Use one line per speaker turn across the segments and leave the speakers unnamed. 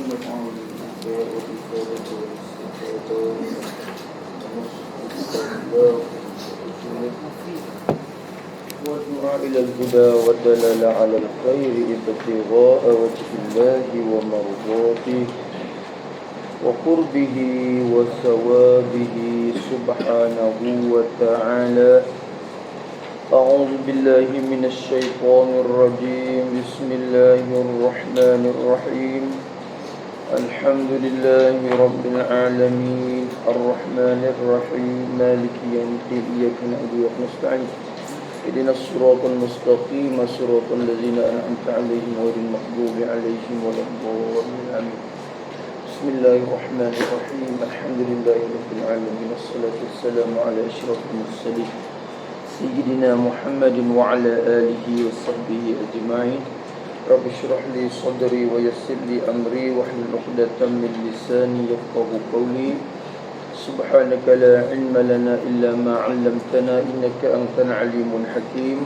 والدعاء إلى الهدى والدلالة على الخير ابتغاء وجه الله ومرضاته وقربه وثوابه سبحانه وتعالى. أعوذ بالله من الشيطان الرجيم. بسم الله الرحمن الرحيم. الحمد لله رب العالمين الرحمن الرحيم مالك يوم الدين إياك نعبد وإياك نستعين اهدنا الصراط المستقيم صراط الذين أنعمت عليهم غير المغضوب عليهم ولا الضالين آمين. بسم الله الرحمن الرحيم. الحمد لله رب العالمين والصلاة والسلام على أشرف المرسلين سيدنا محمد وعلى آله وصحبه أجمعين. رب اشرح لي صدري ويسر لي أمري واحلل عقدة من لساني يفقهوا قولي. سبحانك لا علم لنا إلا ما علمتنا إنك أنت العليم الحكيم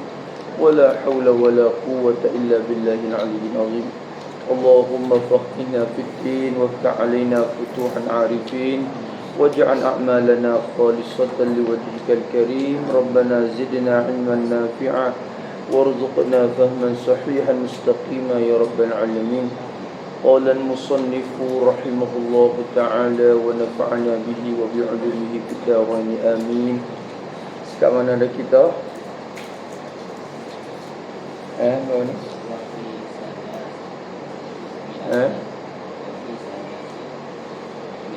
ولا حول ولا قوة إلا بالله العلي العظيم. اللهم فقهنا في الدين وافتح علينا فتوح عارفين واجعل أعمالنا خالصة لوجهك الكريم. ربنا زدنا علما نافعا وارزقنا فهما صحيحا مستقيما يا رب العالمين. قال المصنف رحمه الله تعالى ونفعنا به وبعلومه في الدارين آمين. Sekarang mana ada kita? Mana?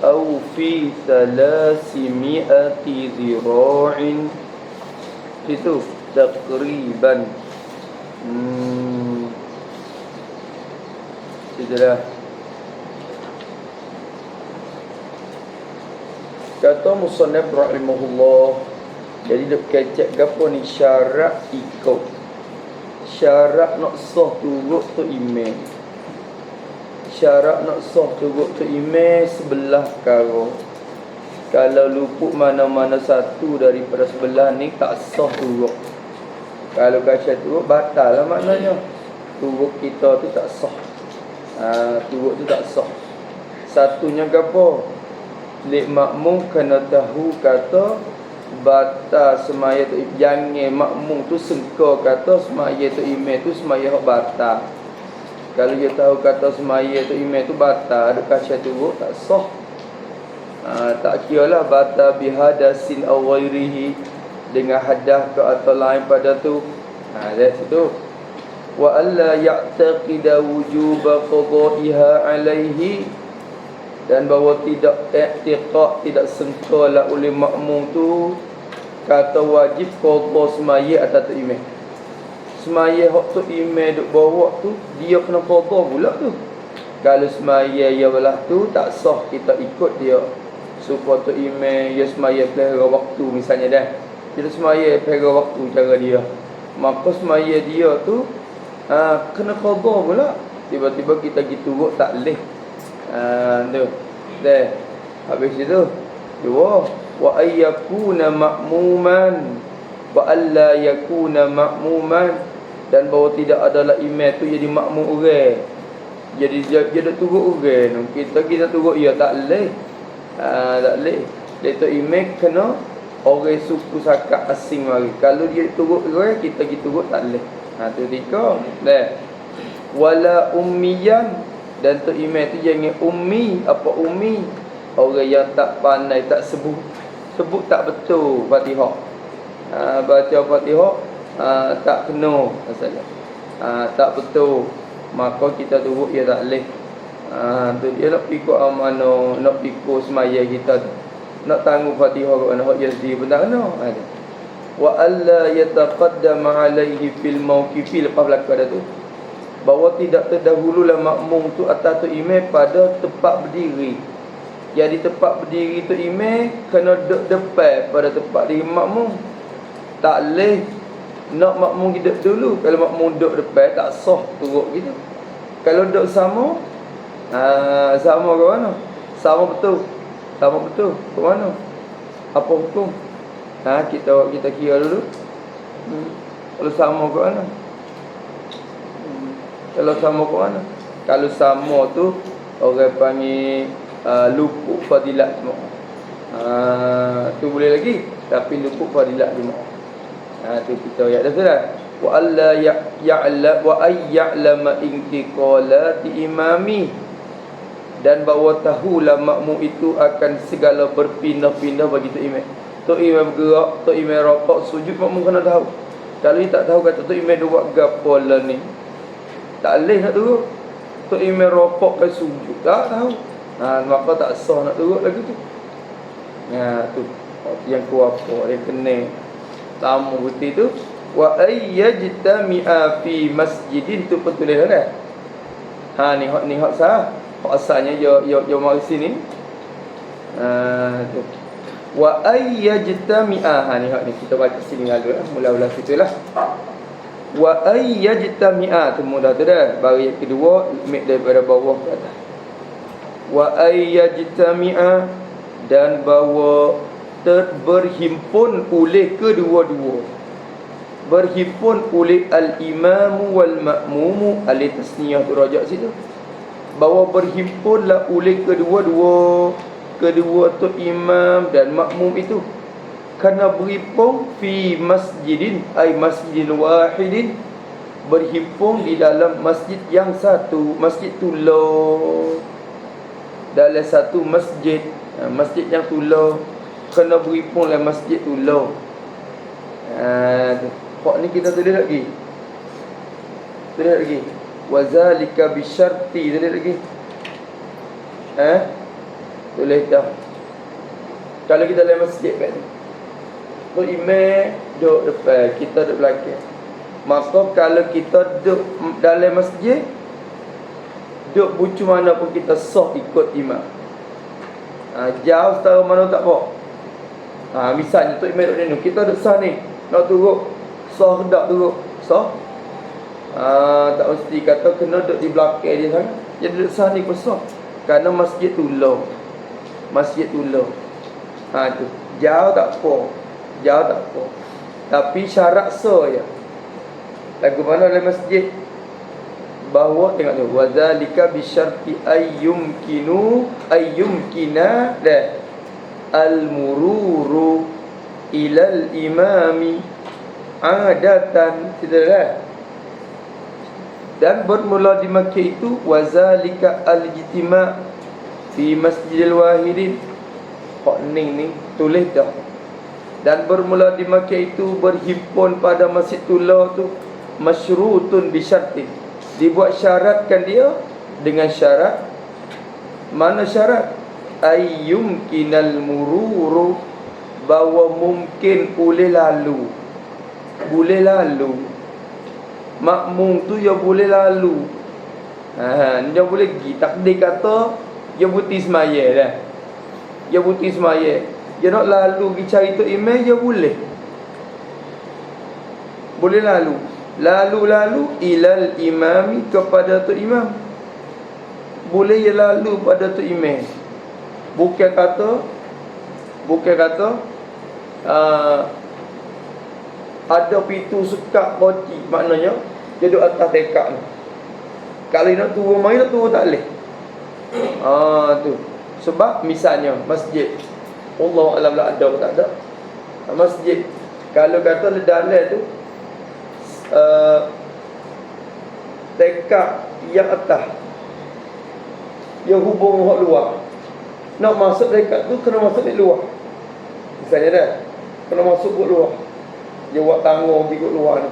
أو في 300 ذراع itu takriban. Itulah. Kata musannaf rahimahullah, jadi dia kecek gapo ni syarat ikut. Syarat nak sah turut tu imam. Syarat nak sah turut tu imam sebelah perkara. Kalau luput mana-mana satu daripada sebelah ni tak sah turut. Kalau kasih turut batal lah maknanya. Turut kita tu tak sah. Turut tu tak sah. Satunya apa? Lek makmum kena tahu kata batal semaya tu. Jangan makmum tu sengka kata semaya tu imam tu semaya hak batal. Kalau dia tahu kata semaya tu imam tu batal, ada kasih turut tak sah. Tak kira lah batal bihadasin aw ghairihi, dengan hadas ke atau lain pada tu. Dari situ. Wa alla ya'taqida wujuba qada'iha alaihi, dan bahawa tidak i'tiqad, tidak sengkala oleh makmum tu kata wajib qada semaya atas tu imam. Semaya hak tu imam duk bawa tu dia kena qada pula tu. Kalau semaya ya belah tu tak sah kita ikut dia. Supaya tu imam ya semaya pelihara waktu misalnya dah. Dia semaya pelihara waktu cara dia. Maka semaya dia tu kena qada pula. Tiba-tiba kita pergi turut tak leh. Tu. Dah. Habis itu dua wa ayyakuna ma'muman wa alla yakuna ma'muman, dan bahawa tidak adalah imam tu jadi makmum orang. Jadi dia dah turut orang. Kita turut ya tak leh. Tak leh. Dia tu imam kena orang suku sakat asing mari. Kalau dia turut orang, kita pergi turut tak leh. Tu tiga. Dah. Wala ummiyan, dan tu imam tu jangan ummi. Apa ummi? Orang yang tak pandai, tak sebut tak betul Fatihah. Baca Fatihah tak kena masalah. Tak betul, maka kita turut ya tak leh. Tu dia nak ikut amanah, nak ikut semaya kita tu. Nak tanggung Fatihah ke mana hak yazdi pun tak kena. Wa alla yataqaddama alaihi fil mawqifi, lepas belakang dah tu. Bahawa tidak terdahululah makmum tu atas tu imam pada tempat berdiri. Jadi tempat berdiri tu imam kena duduk depan pada tempat diri makmum. Tak leh nak makmum duduk dulu. Kalau makmum duduk depan tak sah turut gitu. Kalau duduk sama, sama ke mana? Sama betul. Sama betul. Ke mana? Apa hukum? Kita kira dulu. Kalau sama ke mana? Kalau sama ke mana? Kalau sama tu Orang panggil luput fadilat jemaah. Tu boleh lagi, tapi luput fadilat jemaah. Tu kita ayat dah sudah. Wa alla ya'lam wa ay ya'lama intiqalati imami, dan bahawa tahulah makmum itu akan segala berpindah-pindah bagi tu imam. Tu imam bergerak, tu imam rokok, sujud, makmum kena tahu. Kalau dia tak tahu kata tu imam dia buat gapo lah ni, tak boleh nak turut. Tu imam rokok ke sujud, tak tahu. Maka tak sah nak turut lagi tu. Tu yang kuapa dia kena tamu putih tu. Wa ayyajtami'a fi masjidin, tu pun tulis dah. Ni hak sah. Hak asalnya yo mari sini. Tu. Wa ayyajtami'a, ni hak ni kita baca sini dulu lah. Mula-mula situlah. Wa ayyajtami'a, tu mudah tu dah. Baru yang kedua mik daripada bawah ke atas. Wa ayyajtami'a, dan bahawa berhimpun oleh kedua-dua. Berhimpun oleh al-imamu wal ma'mumu, alif tasniyah tu rajak situ. Bahawa berhimpunlah oleh kedua-dua tu imam dan makmum itu, kerana berhimpun fi masjidin, ay masjidin wahidin, berhimpun di dalam masjid yang satu, masjid tulah, dalam satu masjid, masjid yang tulah, kena berhimpun dalam masjid tulah. Hak ni kita tulis lagi. Tulis lagi. Wazalika bisyarti, tulis lagi. Tulis dah. Kalau kita dalam masjid kan, tu imam duduk depan, kita duduk belakang. Maka kalau kita duduk dalam masjid, duduk bucu mana pun kita sah ikut imam. Jauh setara mana tak apa. Misalnya tu imam duduk ni, kita duduk sah ni, nak turut sah ke tak turut? Sah. Tak mesti kata kena duduk di belakang dia sangat. Dia duduk sah ni pun sah. Kerana masjid tu low. Masjid tu low. Tu. Jauh tak apa. Jauh tak apa. Tapi syarat sah je. Lagu mana dalam masjid? Bahawa tengok tu. Wazalika bisyarti ayyumkina al-mururu ilal imami adatan, tidak. Dan bermula di Makkah itu wazalika al-ijtima' fi masjidil wahidin. Hak ni tulis dah. Dan bermula di Makkah itu berhimpun pada masjid tulah tu masyrutun bi syartin, dibuat syaratkan dia dengan syarat. Mana syarat? Ayyumkinal mururu, bahawa mungkin boleh lalu. Boleh lalu. Makmum tu dia boleh lalu. Dia boleh pergi. Takdir kata dia putih semaya dah. Dia putih semaya, dia nak lalu pergi cari tu imam, dia boleh. Boleh lalu. Lalu ilal imami, kepada tu imam. Boleh dia lalu pada tu imam. Bukan kata ada pintu sekat roti, maknanya dia duduk atas tekak ni. Kalau nak turun mari, nak turun tak boleh. Tu. Sebab misalnya masjid, Allah alam lah ada atau tak ada. Masjid, kalau kata dalam tu tekak yang atas, dia hubung hak luar. Nak masuk tekak tu kena masuk di luar. Misalnya dah, kena masuk ke luar. Dia buat tanggung pergi ke luar ni,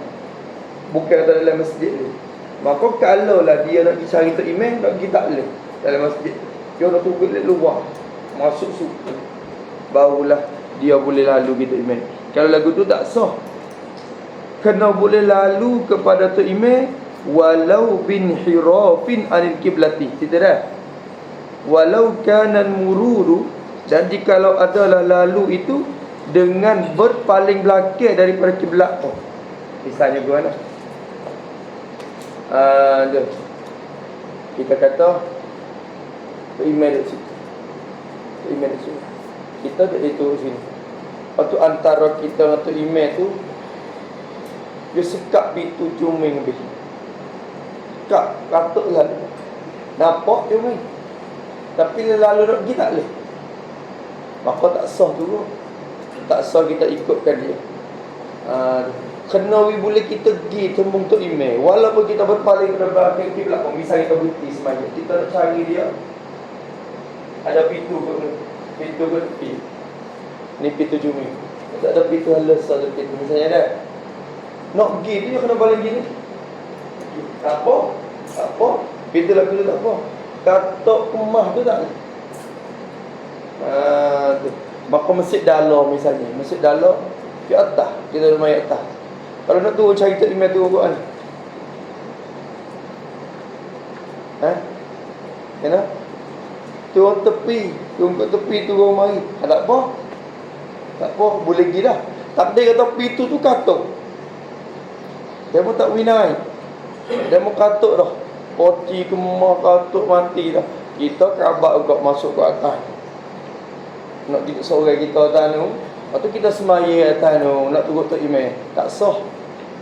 bukan kata dalam masjid ni. Maka kalau lah dia nak pergi cari tu imam, nak pergi tak boleh dalam masjid. Dia nak tunggu di luar, masuk suku, barulah dia boleh lalu gitu imam. Kalau lagu tu tak sah. Kena boleh lalu kepada tu imam walau bin hirafin anil kiblati. Tidak dah. Walau kanan mururu, dan jikalau adalah lalu itu dengan berpaling belakang daripada kiblat. Misalnya gimana? Kita kata imam di situ, imam di situ, kita duduk itu sini. Lepas tu antara kita dengan tu imam tu, dia sekat pintu cuming lebih. Sekat katuk lah. Nampak cuming. Tapi lalu nak pergi tak boleh. Maka tak sah tu. Tak sah kita ikutkan dia. Kena boleh kita pergi tembung tu email. Walaupun kita berpaling ke belakang kiblat, misalnya kita berhenti semaya, kita nak cari dia. Ada pintu ke tepi. Ni pintu Jumi. Tak ada pintu halus, ada pintu misalnya dah. Nak pergi dia kena balik gini. Tak apa. Pintu lagu tu tak apa. Katok kemah tu tak. Tu. Maka masjid dalam misalnya, masjid dalam di atas, kita rumah atas. Kalau nak turun cari tak email turun Quran. Kenapa? Turun tepi, turun mari. Tak apa. Boleh pergi dah. Tak ada kata pintu tu katuk. Dia pun tak winai. Dia pun katuk dah. Poci kemah katuk mati dah. Kita kerabat juga masuk ke atas. Nak duduk seorang kita atas tu. Lepas tu kita semaya atas tu. Nak turun Tok Imam. Tak sah.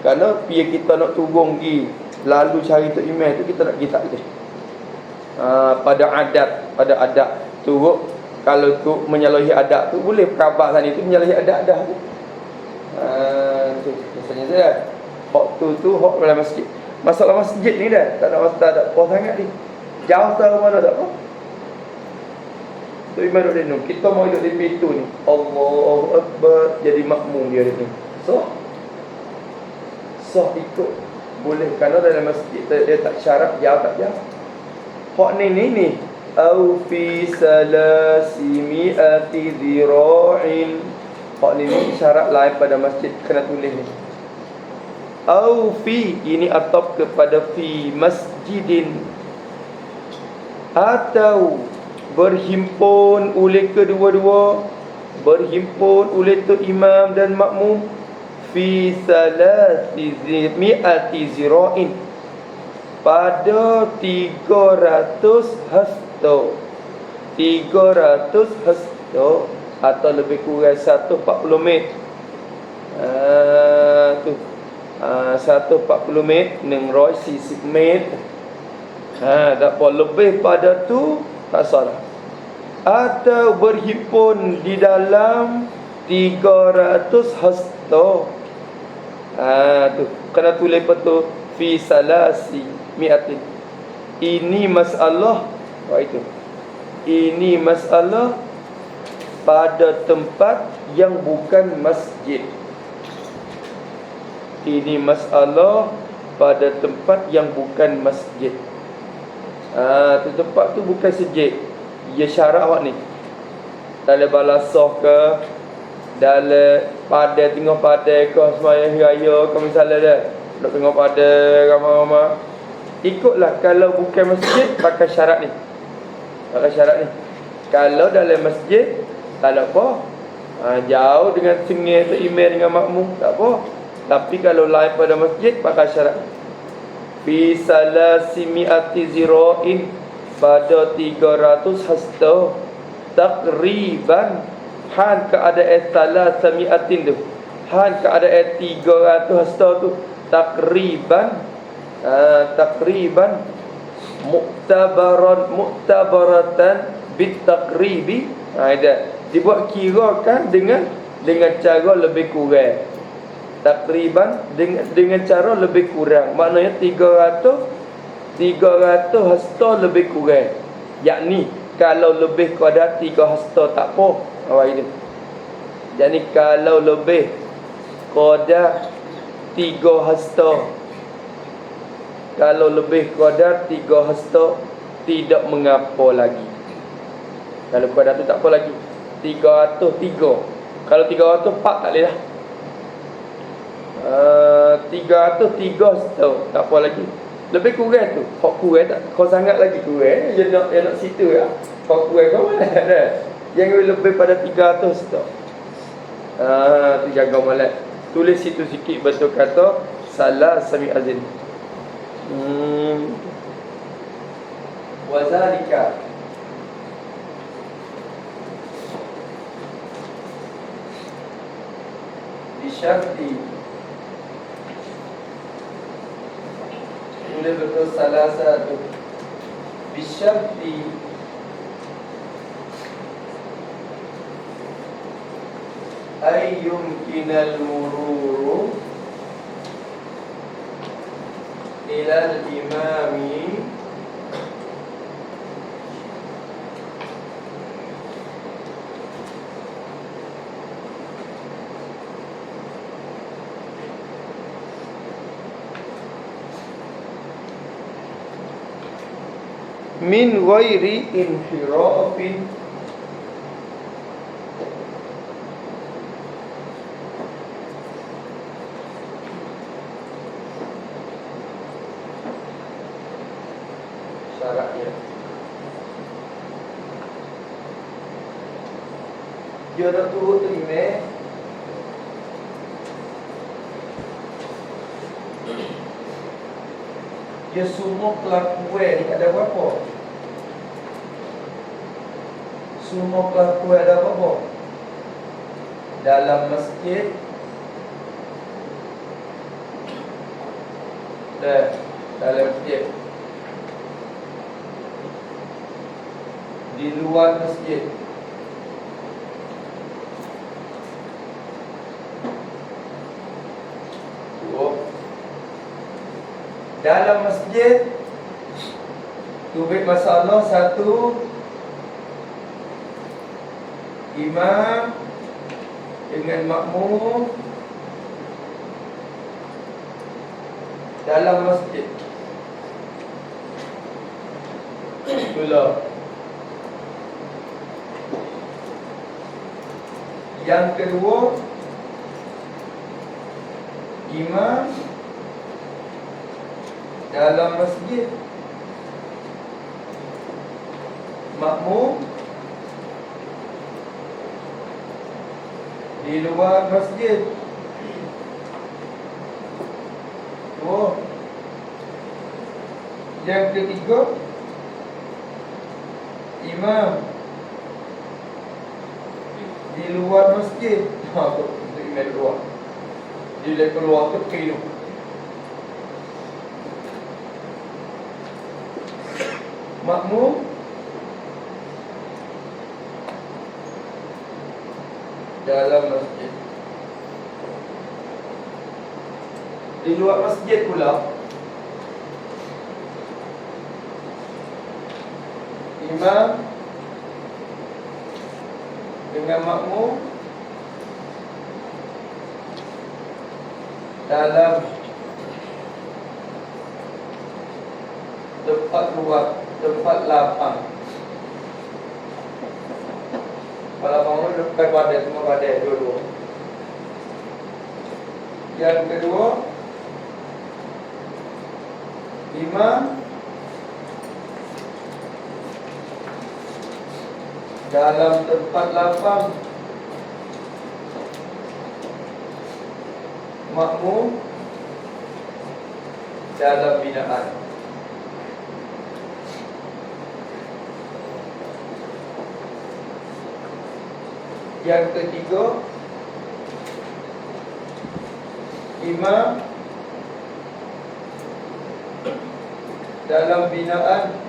Kerana pihak kita nak turun pergi, lalu cari Tok Imam tu, kita nak pergi tak boleh. Pada adat turun. Kalau tu menyalahi adat tu, boleh kerabat sana tu menyalahi adat dah tu. Tu biasanya tu dah. Hak tu hak dalam masjid. Masalah masjid ni dah tak ada apa sangat ni. Jauh tahu mana tak apa. Tu imam duduk ni. Kita mau duduk di pintu ni. Allahu Akbar, jadi makmum dia ni. So ikut boleh, kerana dalam masjid dia tak syarat jauh tak jauh. Hak ni au fi salasimi'ati dhira'in. Hak ni syarat lain pada masjid kena tulis ni. Au fi, ini atap kepada fi masjidin, atau berhimpun oleh kedua-dua, berhimpun oleh tu imam dan makmum fi salasimi'ati dhira'in, pada 300 hasta. 300 hasta atau lebih kurang 140 meter. Tu 140 meter, 140 meter. Tak apa lebih pada tu tak salah. Atau berhimpun di dalam 300 hasta. Tu kena tulis betul fi salasi mi'atin. Ini masalah itu. Ini masalah pada tempat yang bukan masjid. Ini masalah pada tempat yang bukan masjid. Tu tempat tu bukan masjid. Ya syarat awak ni. Dalam balasah ke, dalam pada tengah pada ke sembahyang raya ke misalnya dah. Nak tengok pada ramai-ramai, ikutlah. Kalau bukan masjid, pakai syarat ni. Kalau dalam masjid, tak ada apa. Jauh dengan sengih tu email dengan makmum, tak apa. Tapi kalau lain pada masjid, pakai syarat fi salasimi'ati zira'in, pada 300 hasta. Takriban, han keadaan salasimi'atin tu, han keadaan 300 hasta tu, takriban muktabaratan bitakribi. Dibuat kirakan dengan cara lebih kurang. Takriban dengan cara lebih kurang. Maknanya 300 hasta lebih kurang. Yakni kalau lebih kepada 3 hasta tak apa. Awak ini. Jadi kalau lebih kepada 3 hasta, kalau lebih kadar 3 hasta, tidak mengapa lagi. Kalau kadar tu tak apa lagi. 303. Kalau 304 tak boleh dah. 303 hasta, tak apa lagi. Lebih kurang tu, hak kurang tak, kau sangat lagi kurang. Dia nak situ lah. Kau kurang kau mana dah. Yang lebih pada 300 hasta. Tu jaga malat. Tulis situ sikit betul kata salah sami azin. Wazalika bisyarti, tulis betul salah satu bisyarti ay yumkinal mururu ilal imami min ghairi inhirafin syaratnya. Dia dah turut terima dia semua kelakuan ni ada apa? Semua kelakuan ada apa? Dalam masjid dan dalam masjid, di luar masjid, dalam masjid tubik masalah satu, imam dengan makmum dalam masjid. Itulah. Yang kedua, imam dalam masjid, makmum di luar masjid. Oh. Yang ketiga, imam di luar masjid. Untuk imam keluar, dia keluar ke kiri. Makmum dalam masjid. Di luar masjid pula, imam dengan makmum dalam tempat luar, tempat lapang. Kalau bangun dekat badan, semua badan dua-dua. Yang kedua, imam dalam tempat lapang, makmum dalam binaan. Yang ketiga, imam dalam binaan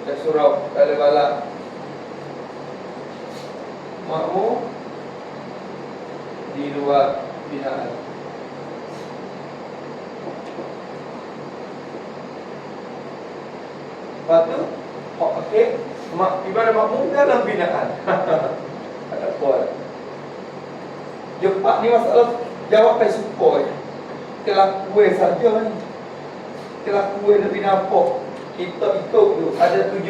dan surau dalam balak, makmum di luar binaan. Lepas tu, okey, ibadah makmum dalam binaan. Ada kuat. Jumpa ni masalah jawapan supaya kelakuan saja ni. Kelakuan lebih nampak. Kita ikut tu, ada 7.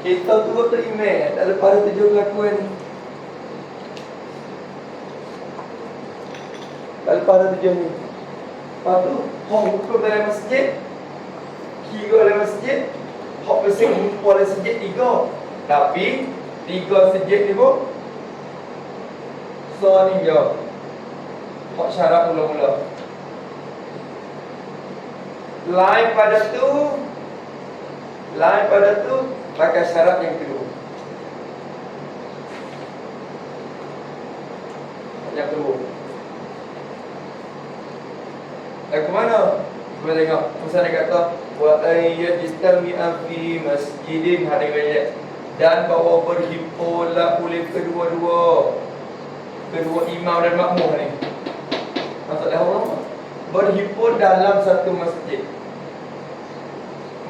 Kita turut terima tak lepas ada 7 kelakuan ni. Tak lepas ada 7 ni. Lepas tu, hak hukum dalam masjid, kira dalam masjid, hak bersih hukum dalam masjid 3. Tapi 3 masjid ni pun so ni je hak syarat mula-mula. Lain pada tu pakai syarat yang kedua. Dah ke mana? Cuba tengok. Misal dia kata wa ayyajtami'a fi masjidin hari raya, dan bahawa berhimpunlah oleh kedua-dua imam dan makmum ni. Maksudnya apa? Berhimpun dalam satu masjid.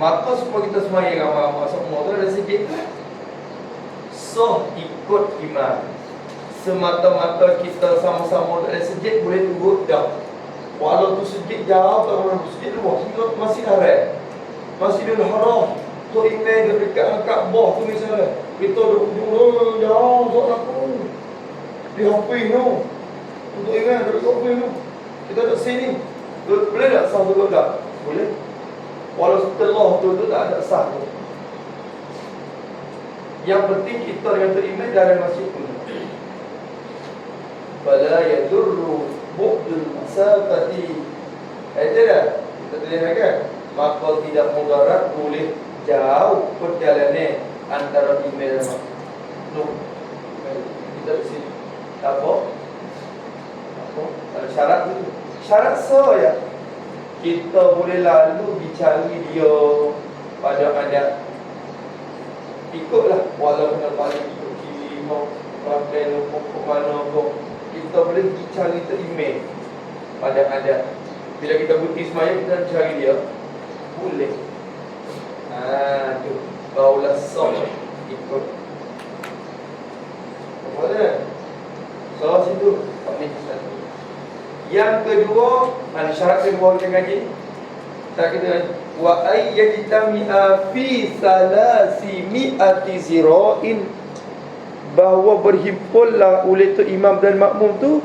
Maka supaya kita semayang ramai-ramai semua tu ada sikit. So ikut imam. Semata-mata kita sama-sama ada sejid boleh turut dah. Walau tu sejid jauh tak orang sejid luar. Kita masih haram. Masjidil Haram. Tu imam dia dekat Kaabah tu misalnya. Kita duduk jauh tak aku. Di Hafiz tu. Untuk imam duduk Hafiz tu. Kita duduk sini. Boleh tak sah duduk tak? Boleh. Walau setelah tu tak ada sah tu. Yang penting kita dengan terimam dalam masjid tu. Fala yadurru bu'dul masafati. Ada dah? Kita tulis kan? Maka tidak mudarat boleh jauh perjalanan antara imam dan makmum. Kita di sini. Apa? Ada syarat tu. Syarat saya kita boleh lalu dicari dia pada adat. Ikutlah walaupun paling ikut kiri mau pakai ke mana pun kita boleh dicari terimam pada adat. Bila kita berhenti semayang kita cari dia boleh. Tu barulah sah ikut. Apa dia? So situ tak boleh satu. Yang kedua, syarat kedua kita ngaji. Tak kita wa ayyajtami'a fi salasimi'ati zira'in, bahawa berhimpunlah oleh tu imam dan makmum tu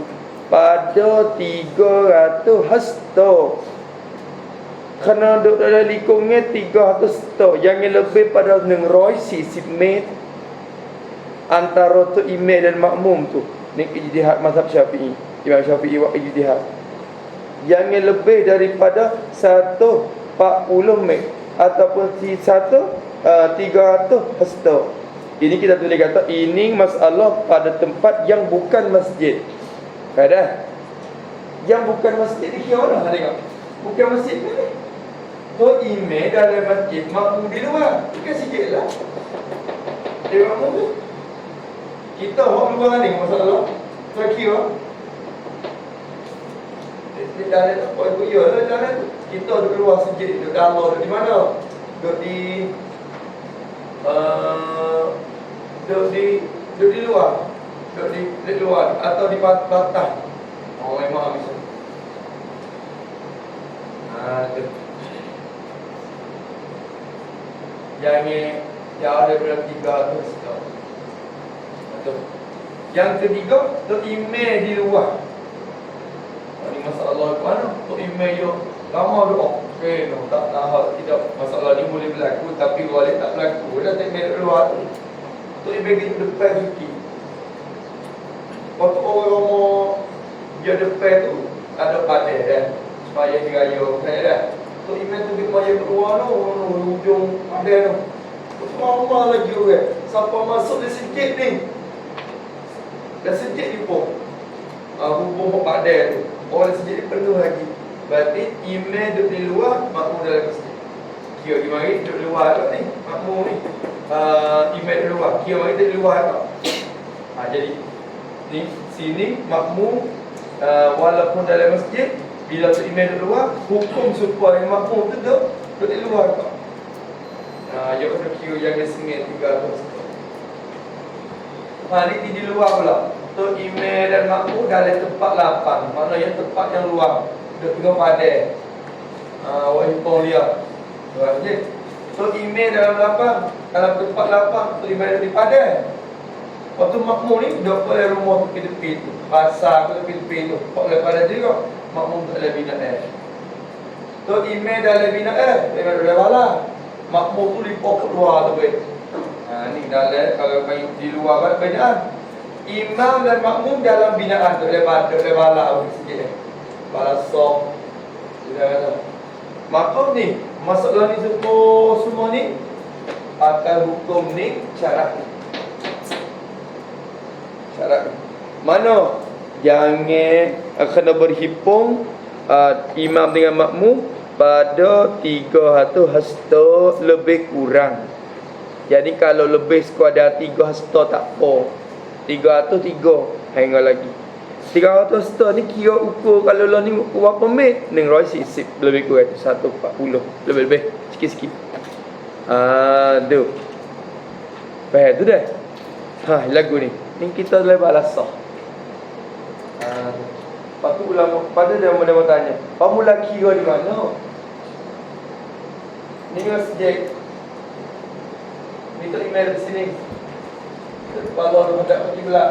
pada 300 hasta. Kerana duduk dalam lingkungan 300 hasta, yang lebih pada 100 cm antara tu imam dan makmum tu. Ni ijtihad mazhab Syafi'i. Imam Syafi'i buat ijtihad. Yang lebih daripada 140 meter ataupun 300 hasta. Ini kita tulis kata ini masalah pada tempat yang bukan masjid. Ada? Yang bukan masjid ni kira orang tengok. Bukan masjid ni. Tu imam dalam masjid, makmum di luar. Bukan sikitlah. Dia makmum tu. Kita orang luar ni masalah. Tu kira. Di dalam tak apa ya lah dalam kita duduk luar sejid, duduk dalam, duduk di mana? Duduk di luar. Duduk di luar atau di batas. Oh memang habis. Tu. Jangan jauh daripada 300 tu. Yang ketiga, tu imam di luar. Ini masalah ke mana? Tok imam yo lama doa. Okey, tak tahu tidak masalah ni boleh berlaku tapi boleh tak berlaku. Dah tak imam luar tu. Tok imam kita depan sikit. Waktu orang mau dia depan tu ada padah dah. Supaya diraya saya dah. Tok imam tu dia maya keluar tu, hujung padah tu. Mama lagi orang. Siapa masuk dia sikit ni. Dah sikit ni pun. Hubung padah tu. Orang sendiri penuh lagi. Berarti imam duduk di luar, makmum dalam masjid. Kira di mari duduk di luar tak ni, makmum ni. Imam di luar, kira mari duduk di luar tak. Jadi ni sini makmum walaupun dalam masjid, bila tu imam duduk luar, hukum supaya makmum tu duduk di luar tak. Dia kena kira jangan sengit 300. Ni di luar pula. Tu imam dan makmum dalam tempat lapang. Maknanya tempat yang luar. Duduk tengok padai. Wahipong liar. Okey. Tu imam dalam lapang. Dalam tempat lapang. Tu imam di padai. Waktu makmum ni duduk pada rumah tepi-tepi tu. Pasar tepi-tepi tu. Pak lepas juga makmum tak ada binaan. Tu imam dalam binaan. Imam dalam bala. Makmum tu lipat keluar tu baik. Ni dalam kalau di luar binaan. Imam dan makmum dalam binaan tu lebar bala sikit. Bala sok. Sudah kata. Maka ni masalah ni semua ni akan hukum ni syarat ni. Syarat ni. Mana jangan kena berhimpun imam dengan makmum pada 300 hasta lebih kurang. Jadi kalau lebih sekadar 3 hasta tak apa. 303 hingga lagi. 300 hasta ni kira ukur kalau lah ni berapa met? 160 lebih kurang 140 lebih sikit-sikit. Tu. Faham tu dah? Lagu ni. Ni kita lepas lasah. Lepas tu ulama pada dia tanya, "Pamula kira di mana?" Ni masjid. Minta email di sini. Kalau hendak pergi pula.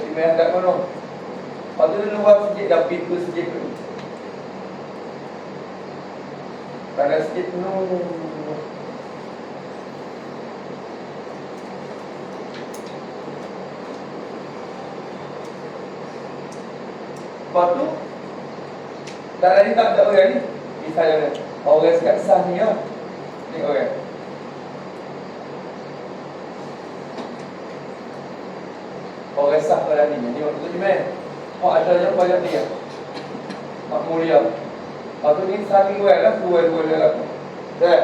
Email hendak mana? Lepas tu dia luar sikit dah pintu sikit tu. Pada sikit tu. Lepas tu tak ada orang ni. Misalnya orang sekat sah ni lah. Ni orang. Orang sah pada ni. Ni waktu tu main. Ada yang banyak dia. Mak mulia. Lepas tu ni saling orang lah. Dua lah. Tak?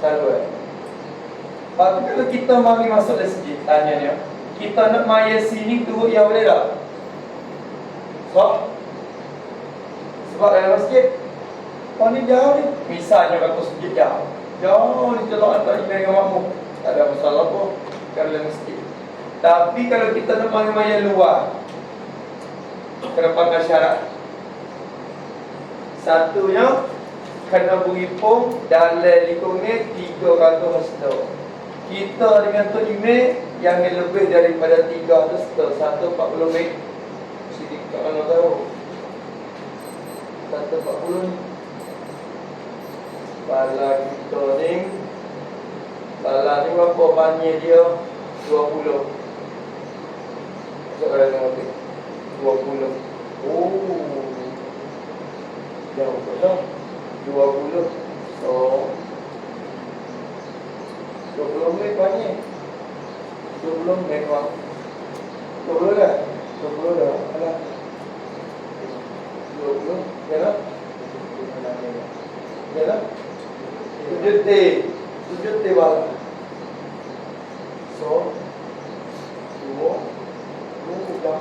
Saling. Lepas tu kalau kita mari masuk dari segi tanya ni. Kita nak maya sini turut yang boleh tak? Sebab dalam masjid ni jauh ni. Misalnya kalau masjid jauh ni celok antara ibu dengan makmum, tak ada masalah pun kalau dalam masjid. Tapi kalau kita nak maya luar, kena pakai syarat. Satunya kena beripung dalam lingkungan 300 hasta. Kita dengan Tok Imam yang lebih daripada 300 hasta, 140 meter. Tak mana tahu 140 ni. Pala kita ni, pala ni berapa banyak dia? 20. Sekarang tengok ni 20. Oh, jauh betul 20. So 20 menit banyak. 20 menit bang. 20 dah. 20 dah. Alah. 20. Ya tak? Ya tak? 7 T bang. So 2 jam.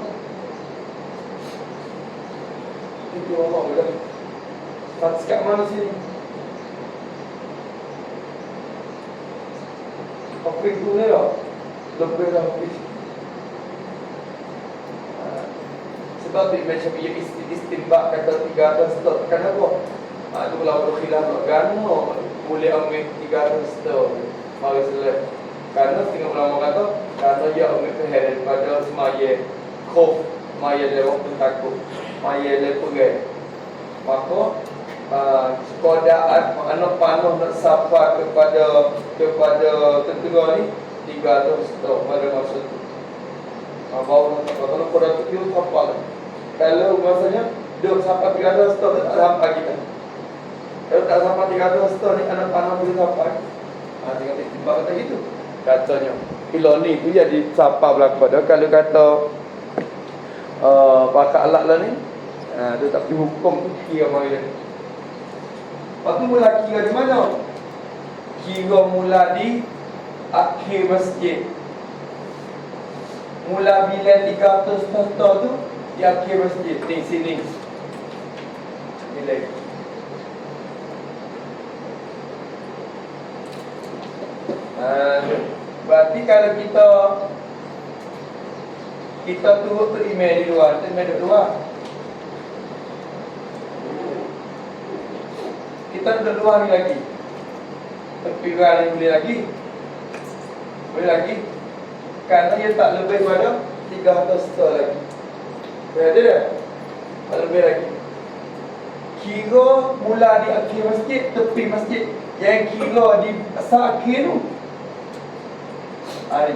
Itu orang boleh. Tak sekat mana sini? Office tu ni lah. Lebih dah office. Sebab tu macam ia istimbak kata 300 stok. Kenapa? Itu kalau berkhilaf gano boleh ambil 300 stok. Mari selesai. Kerana setengah ulama kata kerana ia ambil pihak daripada semaya khuf, maya lewat tu takut, maya lewat perai. Maka keadaan anak panah nak sapa kepada tentera ni 300 stok pada masa tu. Baru nak kalau pada tu dia sapa. Kalau masanya dia sapa 300 stok tak sampai kita. Kalau tak sampai 300 stok ni anak panah boleh sampai. Tengok timbang kata gitu. Katanya bila ni tu jadi sapa berlaku pada kalau kata pakai alat lah ni dia tak dihukum tu kira mari. Lepas tu mula kira di mana? Kira mula di akhir masjid. Mula bila 300 tahta tu di akhir masjid di sini. Bila berarti kalau kita turut tu email di luar, tu email di luar. Kita duduk luar ni lagi. Terpiran ni boleh lagi. Boleh lagi. Kerana ia tak lebih pada 300 stor lagi. Berada dah? Tak lebih lagi. Kira mula di akhir masjid, tepi masjid. Yang kira di akhir tu. Hari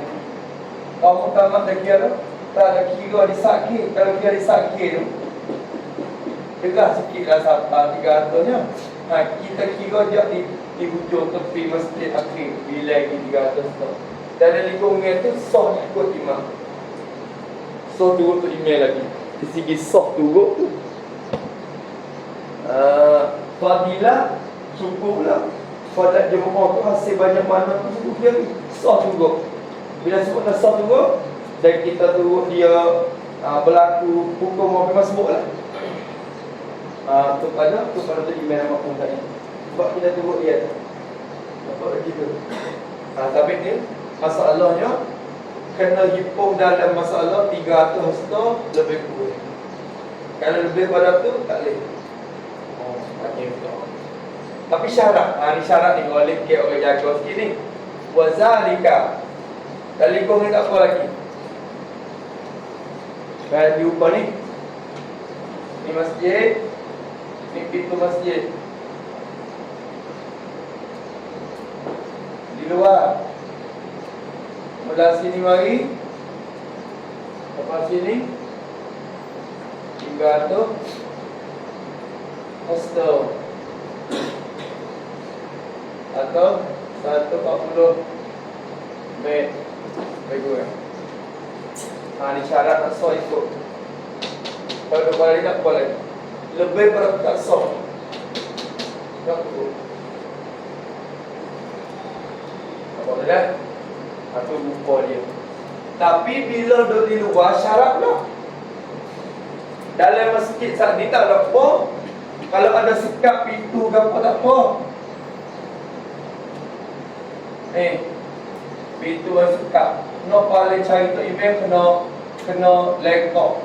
kamu tamat dah kira tak ada kira di sakit. Kalau kira di sakit tu tegak sikit lah sapa 300 nya. Kita kira je di hujung tepi masjid akhir bila lagi 300 tu. Dan lingkungan tu sah ikut imam. So turut tu email lagi. Di segi sah turut tu Fadilah cukuplah. Solat jemaah tu hasil banyak mana tu cukup dia sah juga. Bila sebut sah juga, dan kita turut dia berlaku hukum apa masbuk lah. Kepada tu imam nama pun tadi. Sebab kita turut dia. Apa gitu. Tapi ni masalahnya kena himpun dalam masalah 300 lebih kurang. Kalau lebih pada tu tak boleh. Okey betul. Tapi syarat, ni syarat ni kalau ke orang jaga sikit ni. Wazalika. Kali kau ni tak apa lagi. Kan jumpa ni. Ni masjid. Ni pintu masjid. Di luar. Belah sini mari. Lepas sini 300 atau 140 met bagi ni syarat tak sah ikut. Kalau kepala ni tak apa lagi. Lebih pada tak sah. Tak ikut. Apa dah? Atau lupa dia. Tapi bila duduk di luar syarat lah. Dalam masjid saat ni tak ada apa. Kalau ada sekat pintu ke apa tak apa. Pintu yang sekat. Nak paling cari tu imam kena lekok.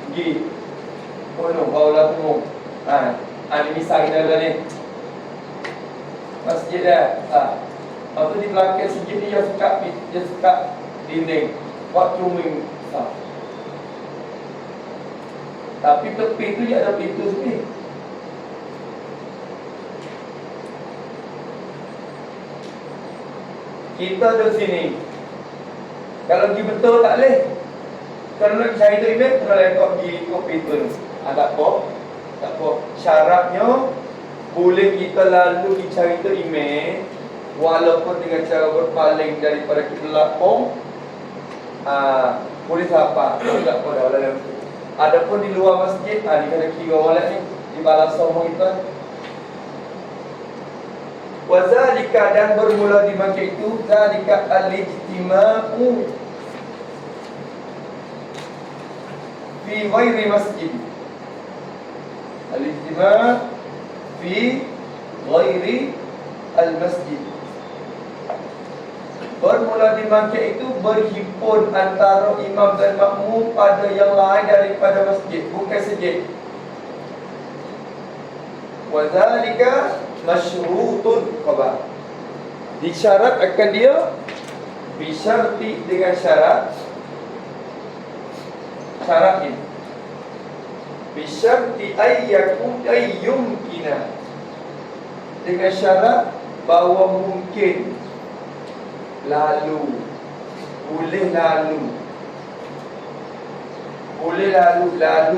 Pergi. Barulah tunggu. Ni misal kita dah ni. Masjid dah. Lepas tu di belakang sikit ni dia sekat dinding. Buat cuming besar. Tapi tepi tu dia ada pintu sini. Kita ada sini. Kalau pergi betul tak boleh. Kalau nak cari tu imam, kena lekok pergi ikut pintu ni. Tak apa. Tak apa. Syaratnya boleh kita lalu pergi cari tu imam, walaupun dengan cara berpaling daripada kiblat pun boleh sapa. Tak apa dah dalam tu. Adapun di luar masjid, ni kena kira walat ni di balas rumah kita. Wazalika, dan bermula di masjid itu zalika al-ijtima'u fi ghairi masjid. Al-ijtima' fi ghairi al-masjid. Bermula di masjid itu berhimpun antara imam dan makmum pada yang lain daripada masjid, bukan sejid. Wazalika masyrutun khabar. Disyarat akan dia bisyarti dengan syarat ini. Bisyarti ayyumkina, dengan syarat bahawa mungkin lalu, boleh lalu,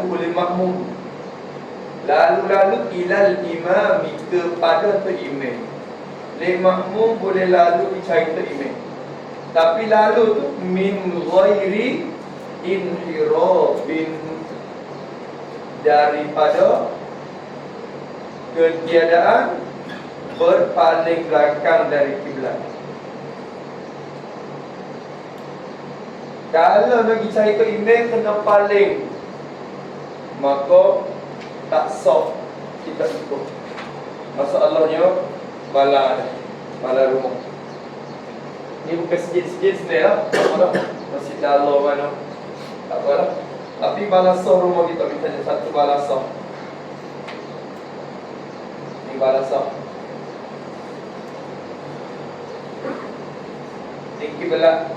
boleh makmum, lalu ilal imam, kepada tu imam. Le makmum boleh lalu dicari tu imam. Tapi lalu tu min ghairi inhirabin, daripada ketiadaan berpaling belakang dari kiblat. Kalau lagi cari ke imam kena paling, maka tak sah kita ikut. Masalahnya bala rumah. Ni bukan sejid-sejid sebenarnya lah. Masih dalam mana. Tak apalah. Tapi balasah rumah kita, misalnya satu balasah. Ni balasah. Ni kiblat.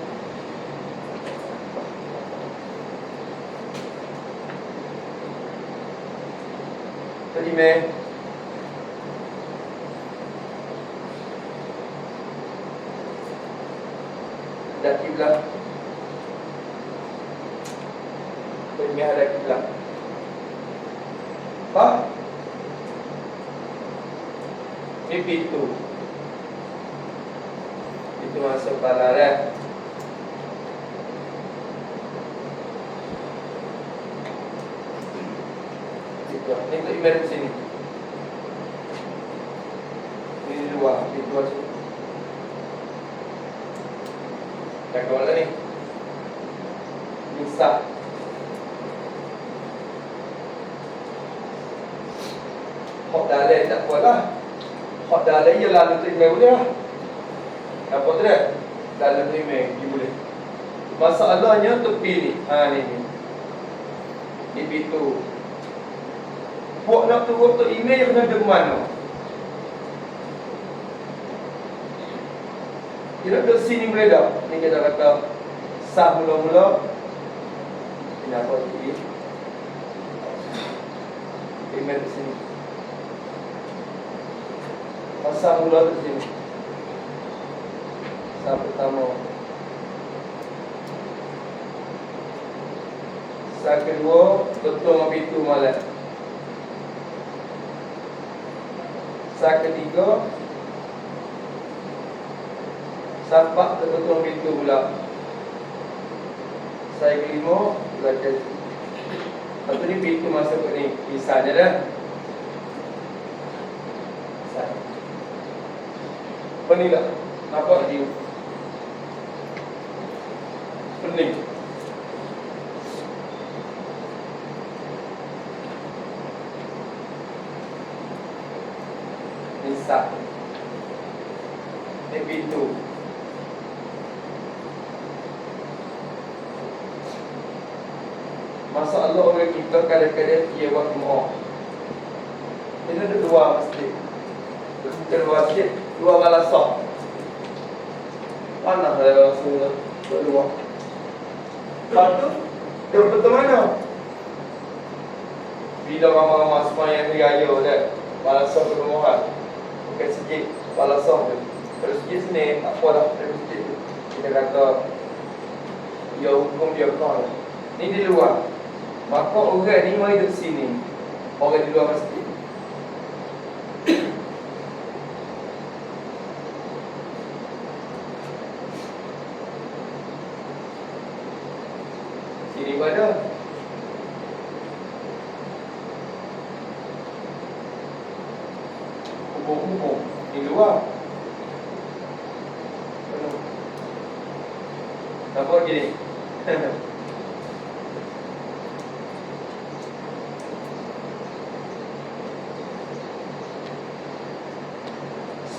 Tadi meh. Dah kiblat. Tadi ada kiblat. Faham? Ini pintu. Pintu masuk palar ya. Ini tu imam sini. luar. Pintu macam jaga mana ni? Insaf. Hak dalai tak apalah. Hak dalai je lalu terima boleh lah. Apa tu dah? Lalu terima dia boleh. Masalahnya tepi ni. Ni. Di pintu. Buat nak turun tu email kena duduk mana? Kira duduk sini boleh tak? Ni kita kata sah mula-mula. Ini apa lagi? Email di sini. Sah mula di sini. Sah pertama. Sah kedua, betul dengan pintu malam. Sah ketiga, sampak betul pintu pula. Saya kelima, belajar. Lepas ni pintu masuk ke ni. Misalnya dah. Apa ni lah? Nampak dia? Pening. Nisab. Ni pintu. Masalah orang kita kadang-kadang dia buat moh. Ini ada dua masjid. Kedua masjid, dua malasah. Panas saya rasa dua. Lepas tu, dia betul mana? Bila ramai-ramai semua yang bergaya dah, malasah ke rumahan. Bukan masjid, malasah tu. Kalau masjid sini, tak apa dah dari masjid tu. Kita kata, dia hukum dia kau. Ni di luar. Maka orang ni mari duduk sini. Orang di luar masjid. Sini pada. Hukum-hukum di luar. Nampak gini.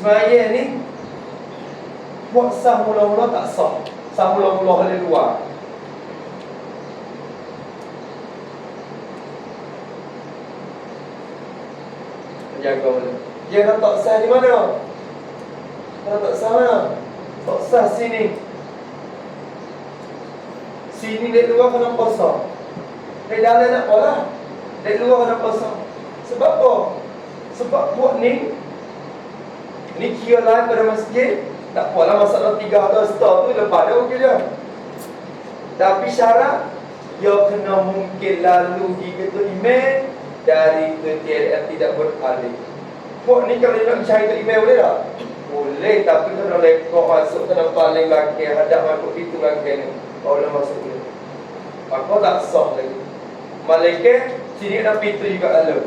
Semaya ni buat sah mula-mula tak sah. Sah mula-mula dari luar. Jaga mana? Dia kata tak sah di mana? Kalau tak sah mana? Tak sah sini. Sini dari luar kena pasang. Dari dalam nak apa lah? Dari luar kena pasang. Sebab apa? Sebab buat ni ni kira lain pada masjid. Tak apalah masalah 3 atau store tu lepas dah okey je. Tapi syarat dia kena mungkin lalu di ketua email dari KTLM tidak beralih. Buat ni kalau nak cari ke email boleh tak? Boleh, tapi kena lekor masuk, kena paling lagi hadap masuk itu lagi ni. Barulah masuk boleh. Maka tak sah lagi. Malaikat sini ada pintu juga ada.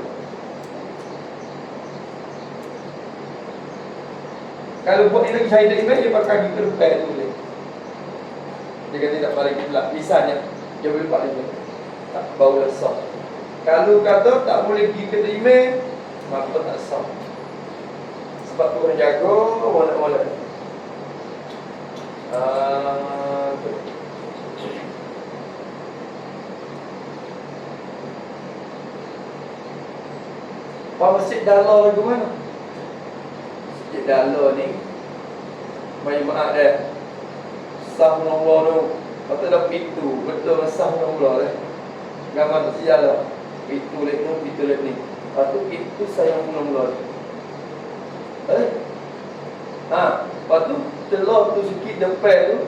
Kalau buat ni lagi cari ke email, dia pakai di kerupek tu boleh. Dia kata tidak balik pula. Misalnya, dia boleh pakai email. Tak, barulah sah. Kalau kata tak boleh pergi ke email, maka tak sah. Sebab tu orang jaga mana-mana. Pak masjid Dalar lagu mana? Masjid Dalar ni banyak maaf dah. Sah mula-mula tu. Lepas tu pintu. Betul sah mula-mula dah. Gambar tu sejalan. Pintu lek ni, pintu lek ni. Lepas tu pintu sayang mula-mula. Lepas tu telur tu sikit depan tu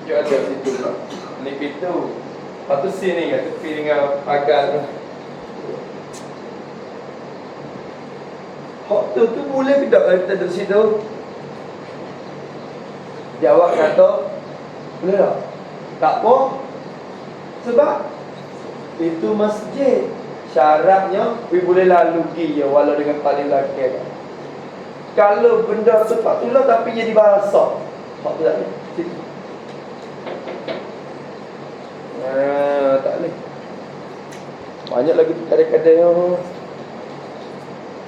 dia ada situ pula. Ni pintu. Lepas tu sini kat tepi dengan pagar tu. Hak tu boleh ke tak kita duduk situ? Jawab kata boleh tak? Tak apa. Sebab itu masjid. Syaratnya we boleh lalu pergi je walau dengan paling lelaki. Kalau benda sepatutnya tapi jadi basah, tak boleh. Tak boleh. Banyak lagi kadang-kadang yang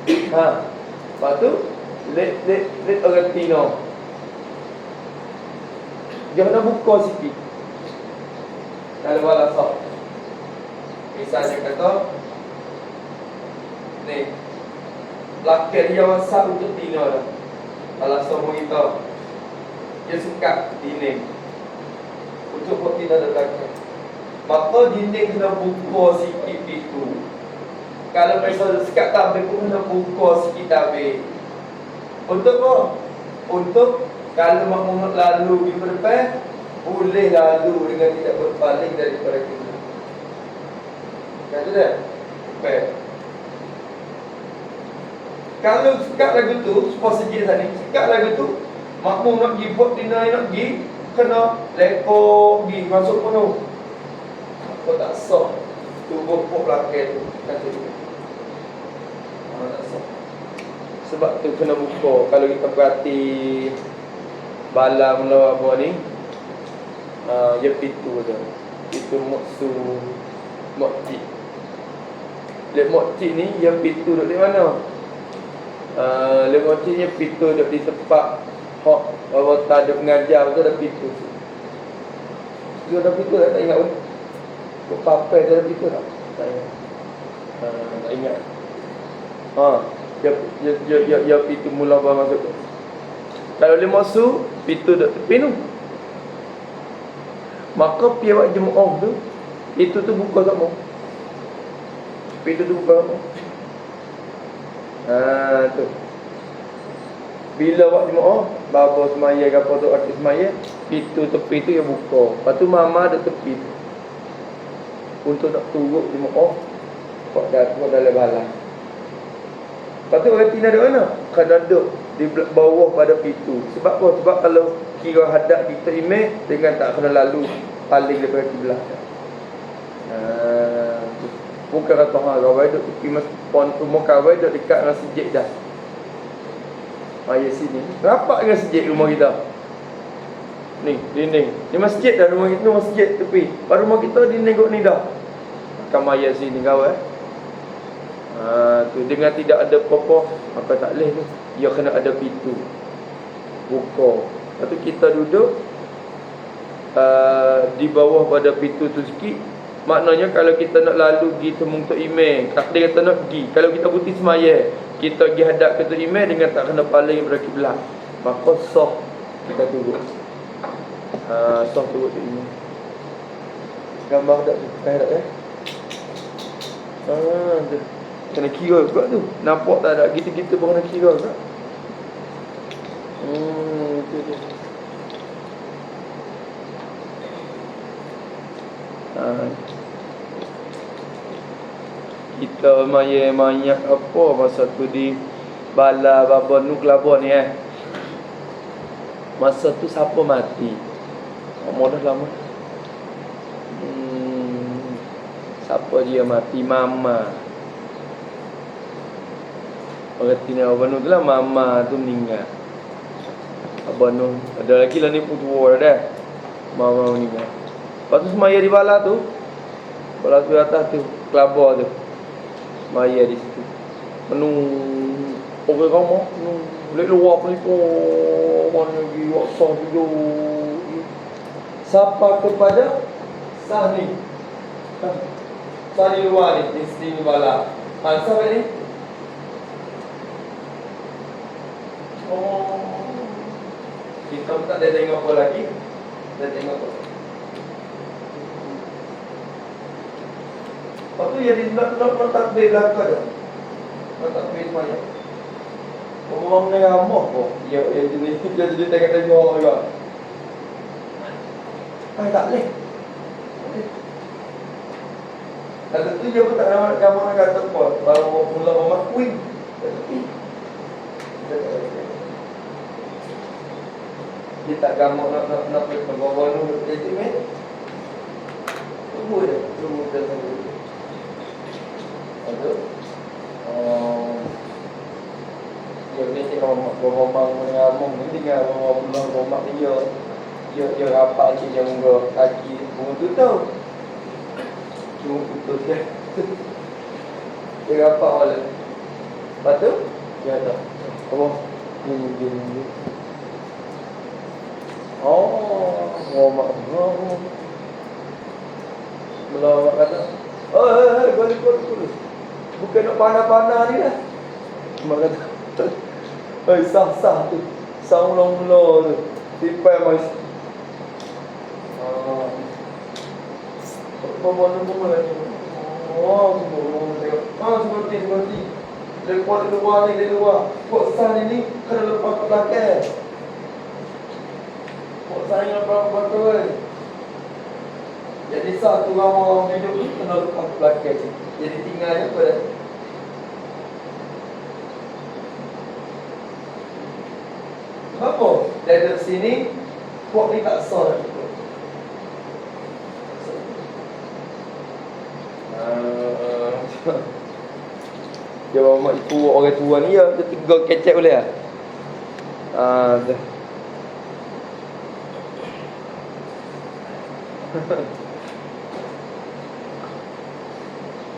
lepas tu let orang Tino jangan buka sikit. Kalau walasah, misalnya kata ni laki dia masak untuk Tino dah. Kalau semua kita dia suka dinding untuk buat Tino dah belakang, maka dinding kena buka sikit itu. Kalau misal sekat tabir pun kena buka sikit tabir. Untuk apa? Untuk kalau makmum lalu di depan, boleh lalu dengan tidak berpaling daripada kiblat. Kata dah? Baik. Kalau sekat lagu tu, supaya sejid sana, sekat lagu tu, makmum nak pergi buat dinner, nak pergi, kena lekor pergi, masuk penuh. Apa tak sah tubuh pok belakang tu, kata dia. Tak sah. Sebab tu kena buka. Kalau kita perhati bala mula apa ni, dia pintu tu. Itu moksu mokcik. Lek mokcik ni, dia pintu duduk di mana? Lek mokcik ni pintu duduk di tempat hak orang tak ada pengajar tu, ada pintu. Dia ada pintu tak ingat pun. Kok papai dia ada pintu tak? Tak ingat. Tak ingat. Dia pintu mula bawa masuk tu. Kalau dia masuk, pintu duduk tepi tu. Maka pihak jemaah tu, itu tu buka sama. Pintu tu buka sama. Tu. Bila buat jemaah, bapa semaya ke apa tu artis semaya, pintu tepi tu yang buka. Lepas tu mama duduk tepi tu. Untuk nak turut jemaah, kok dalam balai. Lepas tu orang Tina duduk mana? Kena duduk di bawah pada pintu. Sebab apa? Sebab kalau kira hadap kita imam, dengan tak kena lalu paling daripada kiblat. Bukan kata kawai duduk tepi pon rumah kawai duduk dekat dengan sejid dah. Ayah sini rapat dengan sejid rumah kita. Ni dinding. Ni masjid dah rumah kita, masjid tepi. Pada rumah kita dinding kot ni dah. Kamaya sini kawai. Tu dengan tidak ada apa-apa, maka tak boleh tu. Dia kena ada pintu buka. Lepas tu kita duduk di bawah pada pintu tu sikit. Maknanya kalau kita nak lalu pergi temu Tok Imam, tak dia kata nak pergi. Kalau kita putih semaya, kita pergi hadap ke Tok Imam dengan tak kena paling daripada kiblat, maka sah kita turut. Sah turut Tok Imam. Gambar dak tu, tak ada tu. Kena kira juga tu. Nampak tak ada? Kita pun kena kira juga. Tu dia. Kita maya apa masa tu di bala baba nu kelabon ni Masa tu siapa mati? Dah lama. Siapa dia mati? Mama. Orang Tina Abang Nur tu lah, mama tu meninggal. Abang Nur ada lagi lah ni pun tua dah. Mama meninggal. Lepas tu semaya di bala tu. Bala tu atas tu, kelabar tu. Semaya di situ. Penuh orang ramah, penuh boleh luar pelipur. Mana lagi waksa tidur. Siapa kepada sah ni? Sah di luar ni, di sini bala. Siapa ni? Kita tak ada tengok apa lagi. Dah tengok apa. Lepas tu jadi nak takbir belakang dah. Nak takbir semuanya. Orang ni ramah kok. Dia jadi tengok juga. Tak boleh. Kalau tu dia pun tak nak gambar kata apa. Baru mula rumah queen. Tapi dia tak gamuk nak bawa lu jadi meh. Tunggu dah sampai. Aduh. Dia ni tengok rumah mengamung ni tinggal rumah dia. Dia rapat cik jangga kaki bunga tu tau. Cuma putus dia. Dia rapat wala. Lepas tu dia tak. Apa? Ni. Oh, rumah. Melawak kata. Balik. Bukan nak panah-panah ni lah. Mak kata. Sah tu. Sah mula-mula tu. Tipai mas. Nombor lagi. Seperti. Lepas di luar. Buat sah ni kena lepas ke belakang. Buat sah ni lepas ke belakang. Jadi satu orang hidup ni kena lepas ke belakang. Jadi tinggalnya pada apa? Dia duduk sini, puak ni tak sah lagi. Dia bawa mak ibu orang tua ni ya, dia tegur kecek boleh tak? Dah.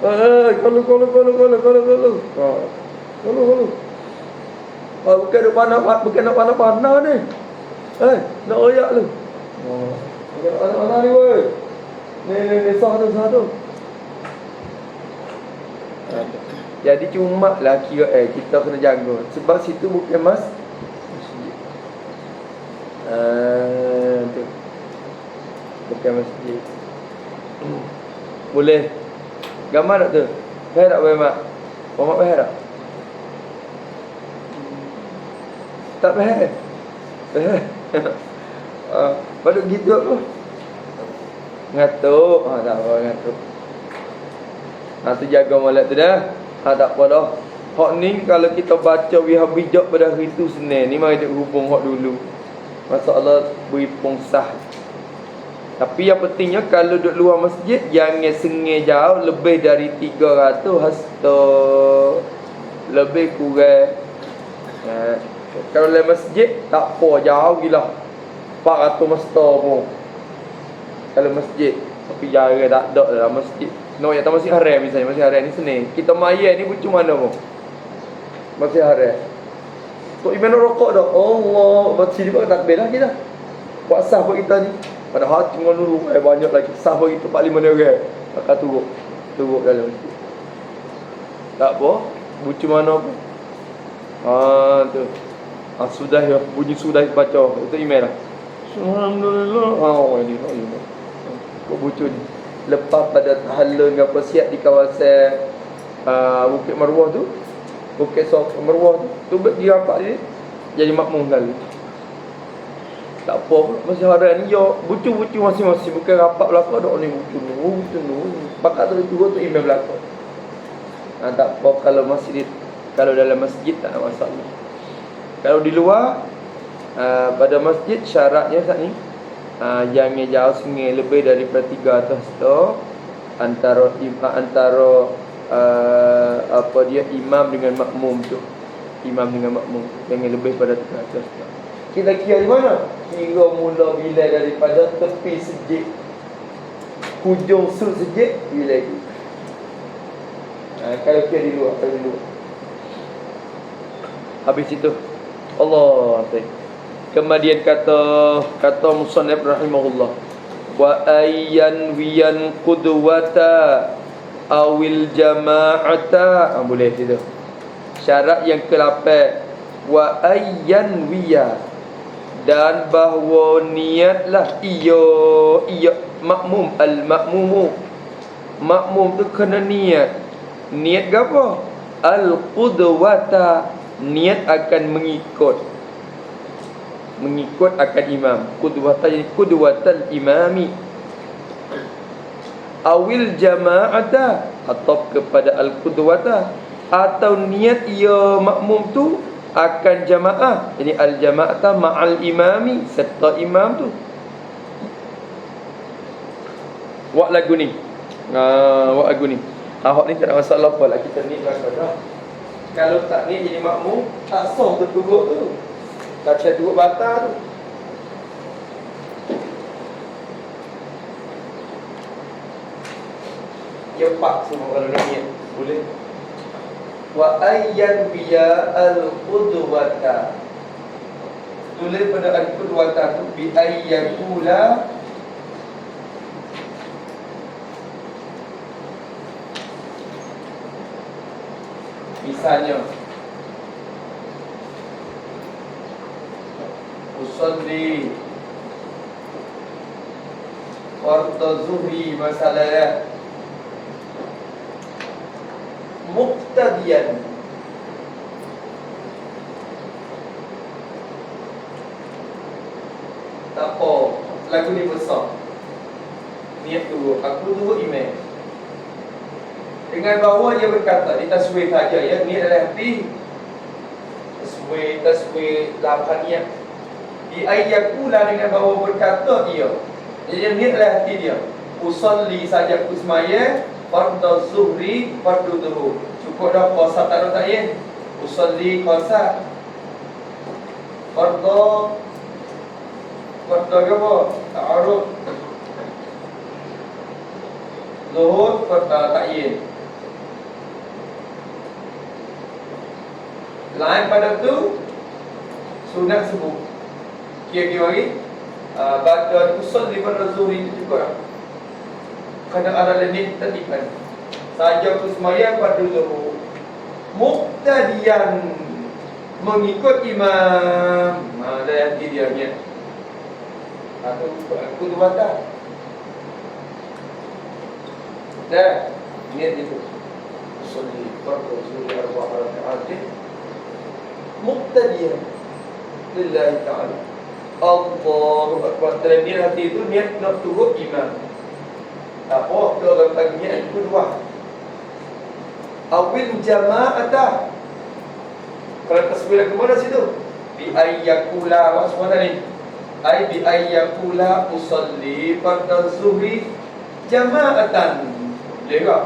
Kalau. Bukan nak panah ni. Nak royak lu. Bukan nak panah ni weh. Ni sah tu. Jadi cuma lah kira kita kena jaga. Sebab situ bukan masjid. Tu. Bukan masjid. Boleh. Gambar tak tu? Faham tak boleh mak? Mak faham tak? Tak faham? Pada gitu apa? Ngatuk. Tak apa ngatuk. Tu jaga molek tu dah. Tak apa dah. Hak ni kalau kita baca wihab bijak pada hari tu Senin ni mari dia hubung hak dulu. Masya-Allah beri pongsah. Tapi yang pentingnya kalau duduk luar masjid jangan sengih jauh lebih dari 300 hasta. Lebih kurang. Kalau dalam masjid tak apa jauh gila. 400 hasta pun. Kalau masjid tapi jarang tak ada dalam masjid. No, yang tak masih haram misalnya, masih haram ni Senin. Kita maya ni bucu mana pun. Masih haram. Tok Iman rokok dah. Allah, baca dia pakai takbir lah kita. Buat sah buat kita ni. Padahal tengok dulu banyak lagi. Sah buat kita 4-5 orang. Maka turut dalam masjid. Tak apa, bucu mana pun. Tu. Sudah ya, bunyi sudah baca. Itu email lah. Alhamdulillah. Ini. Kau bucu ni. Lepas pada tahalul dengan persiap di kawasan Bukit Marwah tu, Bukit Sof Marwah tu dia rapat dia jadi makmum kali. Tak apa pula masih hari ni yo bucu-bucu masing-masing bukan rapat belaka dak ni bucu ni. Pakat tu tu imam belaka. Tak apa kalau dalam masjid tak ada masalah. Kalau di luar pada masjid syaratnya saat ni jangan jauh sungai lebih daripada 300 tu antara imam dengan makmum tu. Imam dengan makmum jangan lebih pada 300 tu. Kita kira di mana? Kira mula bila daripada tepi sejid, hujung sud sejid bila lagi. Kalau kira di luar. Habis itu Allah ta'ala. Kemudian kata musannif rahimahullah, wa ayyan wiyan qudwata awil jama'ata. Boleh itu. Syarat yang ke-8, wa ayyan wiya, dan bahawa niatlah ia makmum makmum tu kena niat ke apa? Al-qudwata, niat akan mengikut akan imam. Qudwatan jadi qudwatal imami. Awil jama'ata, atau kepada al-qudwata, atau niat ia makmum tu akan jamaah. Jadi al-jama'ata ma'al imami, serta imam tu. Buat lagu ni. Hak ni tak ada masalah apa lah, kita ni belakang dah. Kalau tak niat jadi makmum, tak sah tu duduk tu. Baca duduk batal tu. Ya pak semua kalau nak niat. Boleh. Wa ayyan biya al-qudwata. Tulis pada al-qudwata tu bi ayyakula. Misalnya usolli fardhu zuhri masalah muqtadiyan tak apa lagu ni besar niat tu aku dulu imam dengan bahawa dia berkata di taswir saja ya niat dalam hati taswir lapan niat di ayyakula dengan bahawa berkata dia jadi niat dalam hati dia usolli saja kusmaya fardhu zuhri fardhu dhuhur cukup dah puasa tak ada tak ya usolli puasa fardhu apa ta'aruf zuhur fardhu ta'yin lain pada tu sunat subuh kira-kira lagi baca usul di pada zuhur itu cukup lah kerana ada limit tertipan saja kusmaya pada zuhur muqtadiyan mengikut imam ada yang dia niat aku tu batal dah niat itu usul di pada zuhur arba'a raka'at muqtadiyan lillahi ta'ala Allahu Akbar. Dalam niat hati itu niat nak turut imam. Tak apa, kalau orang bagi niat itu dua. Awil jama'atah. Kalau tasbih ke mana situ? Bi ayyakula wa semua ni. Ai bi ayyakula usalli fardhu zuhri jama'atan. Boleh tak?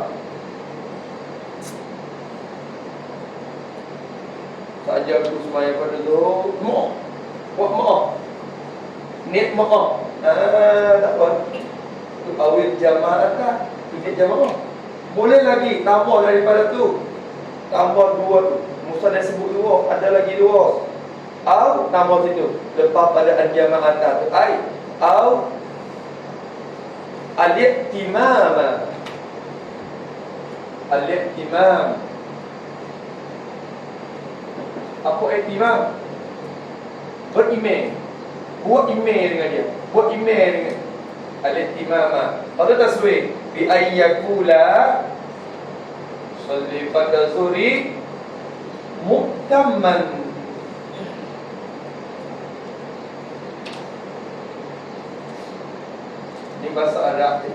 Saja aku semaya pada zuhur maaf. Buat maaf. Niat maaf. Tak apa. Itu awil jamaah tak? Niat jamaah. Boleh lagi tambah daripada tu. Tambah dua tu. Musa dah sebut dua, ada lagi dua. Au tambah situ. Lepas pada al-jamaah tu. Ai au al-ihtimam. Al-ihtimam. Apa ihtimam? Berimej. Buat email dengan dia. Buat email dengan al-ihtimama. Pada taswir bi ayyakula salli pada zuhri muhtamman. Ini bahasa Arab.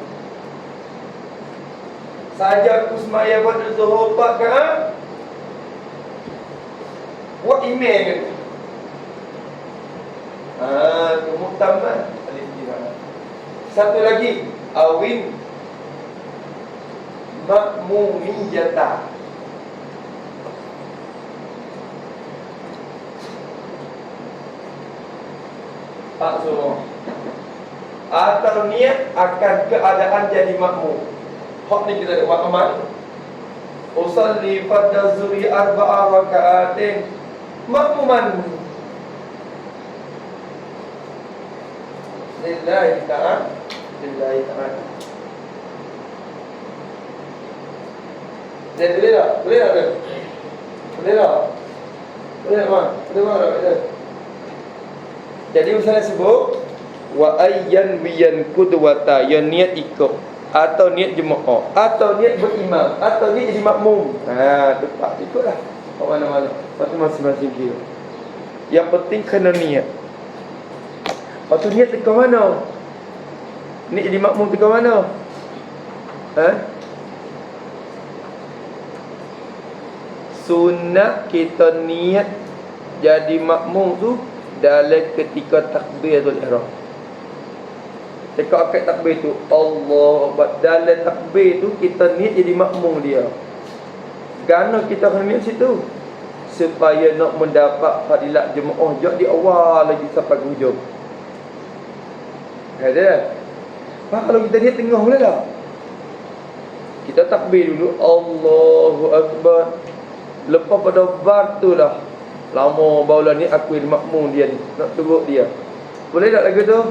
Saja kusmaya pada zuhur pakkan buat email kan. Itu muhtamman al-ihtimam. Satu lagi awin makmumiyata. Pak semua. Atau niat akan keadaan jadi makmum. Hak ni kita ada buat amal. Usalli pada zuhri arba'a raka'atin makmuman lillahi ta'ala. Lillahi ta'ala. Jadi boleh tak? Boleh tak? Boleh tak? Boleh tak? Boleh tak? Jadi misalnya sebut wa ayyan biyan qudwata, yang niat ikut atau niat jemaah atau niat berimam atau niat jadi makmum. Tepat ikutlah. Kat mana-mana. Patu masing-masing kira. Yang penting kena niat. Patu niat dekat mana? Niat jadi makmum dekat mana? Sunat kita niat jadi makmum tu dalam ketika takbiratul ihram. Dekat akad takbir tu Allah Akbar. Dalam takbir tu kita niat jadi makmum dia. Kerana kita kena niat situ supaya nak mendapat fadilat jemaah jauh di awal lagi sampai ke hujung. Ada. Kalau kita niat tengah boleh tak? Kita takbir dulu, Allahu Akbar. Lepas pada bar tu lah, lama barulah ni aku ni makmum dia ni, nak turut dia. Boleh tak lagu tu?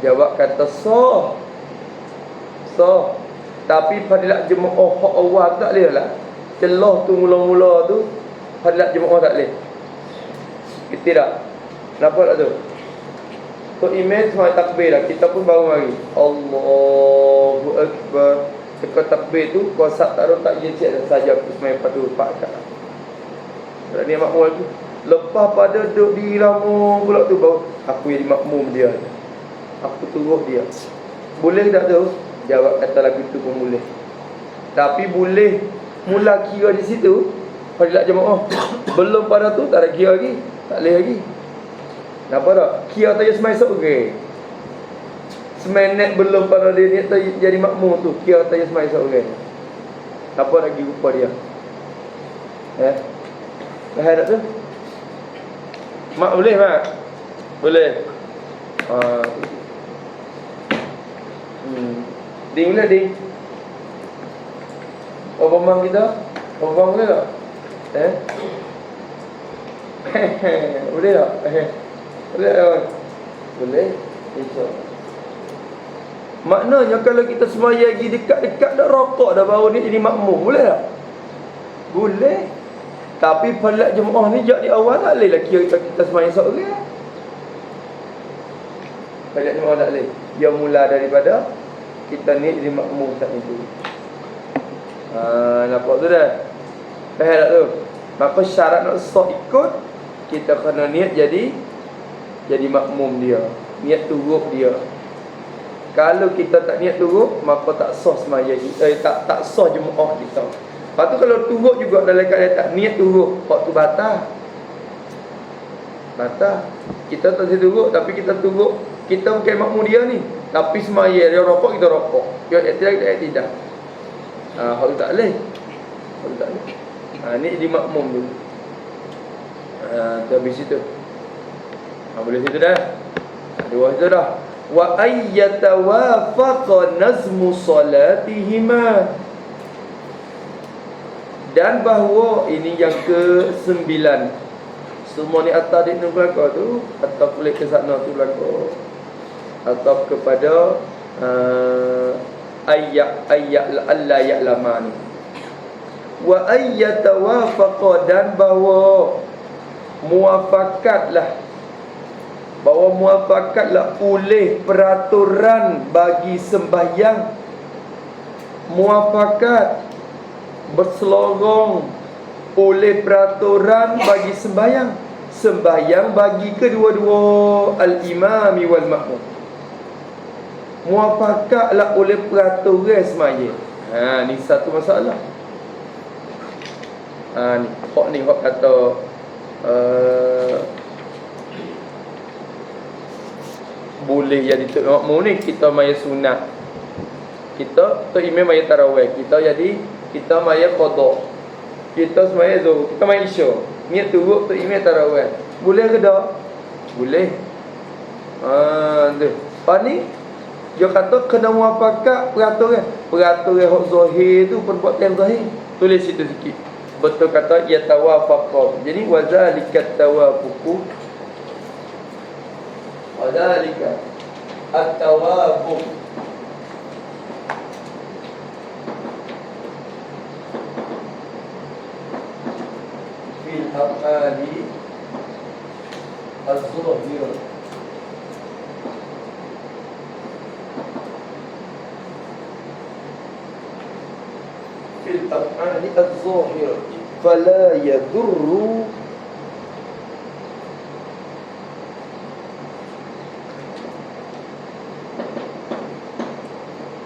Jawab kata sah. Sah. Tapi fadilat jemaah hak awal tak boleh lah. Celah tu mula-mula tu fadilat jemaah tak boleh. Tidak. Kenapa tak tu? So imam semua takbir lah. Kita pun baru mari, Allahu Akbar. Sekal takbir tu kau sat taruh tak je saja aku semai padu pak kat. Kalau dia makmum tu, lepas pada duduk diri lama pula tu baru aku jadi makmum dia. Aku turut dia. Boleh tak tu? Jawab kata lagu tu pun boleh. Tapi boleh mula kira di situ fadilat jemaah. Belum pada tu tak ada kira lagi. Tak boleh lagi. Nampak tak? Kira tak semai esok ke? Seminit belum pada dia ni jadi makmum tu, kira tak semai esok ke? Apa lagi rupa dia? Faham tak tu? Mak boleh mak? Boleh. Ding boleh ding. Obang kita? Obang boleh tak? Boleh tak? Boleh tak? Boleh. InsyaAllah. Maknanya kalau kita semaya lagi dekat-dekat dah rokok dah baru ni jadi makmum, boleh tak? Boleh. Tapi fadilat jemaah ni jak di awal tak boleh lah kira kita semaya seorang. Fadilat jemaah tak boleh. Dia mula daripada kita ni jadi makmum saat itu. Nampak tu dah? Faham tak tu? Maka syarat nak sah ikut, kita kena niat jadi makmum dia. Niat turut dia. Kalau kita tak niat turut, maka tak sah semaya kita, tak sah jemaah kita. Lepas tu kalau turut juga dalam keadaan tak niat turut, waktu batal. Batal. Kita tak turut tapi kita turut, kita bukan makmum dia ni. Tapi semaya dia rokok, kita rokok. Dia tidak. Hal tu tak boleh. Hal tu tak boleh. Ni di makmum dulu. Tu habis situ. Boleh situ dah. Dua situ dah. Wa ayyatawafaqa nazmu salatihima. Dan bahawa ini yang ke-9. Semua ni atas di neraka tu atau boleh ke sana tu belaka. Atau kepada ayat alla ya'laman. Wa ayyatawafaqa, dan bahawa muafakatlah, bahawa muafakatlah oleh peraturan bagi sembahyang. Muafakat berselorong oleh peraturan bagi sembahyang. Sembahyang bagi kedua-dua al-imami wal makmum. Muafakatlah oleh peraturan sembahyang. Ni satu masalah. Ni hak ni hak kata boleh jadi tok makmum ni kita maya sunat. Kita tok imam maya tarawih, kita maya qada. Kita semaya zuhur, kita maya isya. Niat turut tok imam tarawih. Boleh ke tak? Boleh. Tu. Apa ni? Dia kata kena muafakat peraturan. Peraturan hak zahir tu perbuatan zahir. Tulis situ sikit. Betul kata ya tawafaqa. Jadi wazalikat tawafuq. Wadzalika at-tawafuq fil af'ali az-zahira. Fil af'ali az-zahira fala yadurru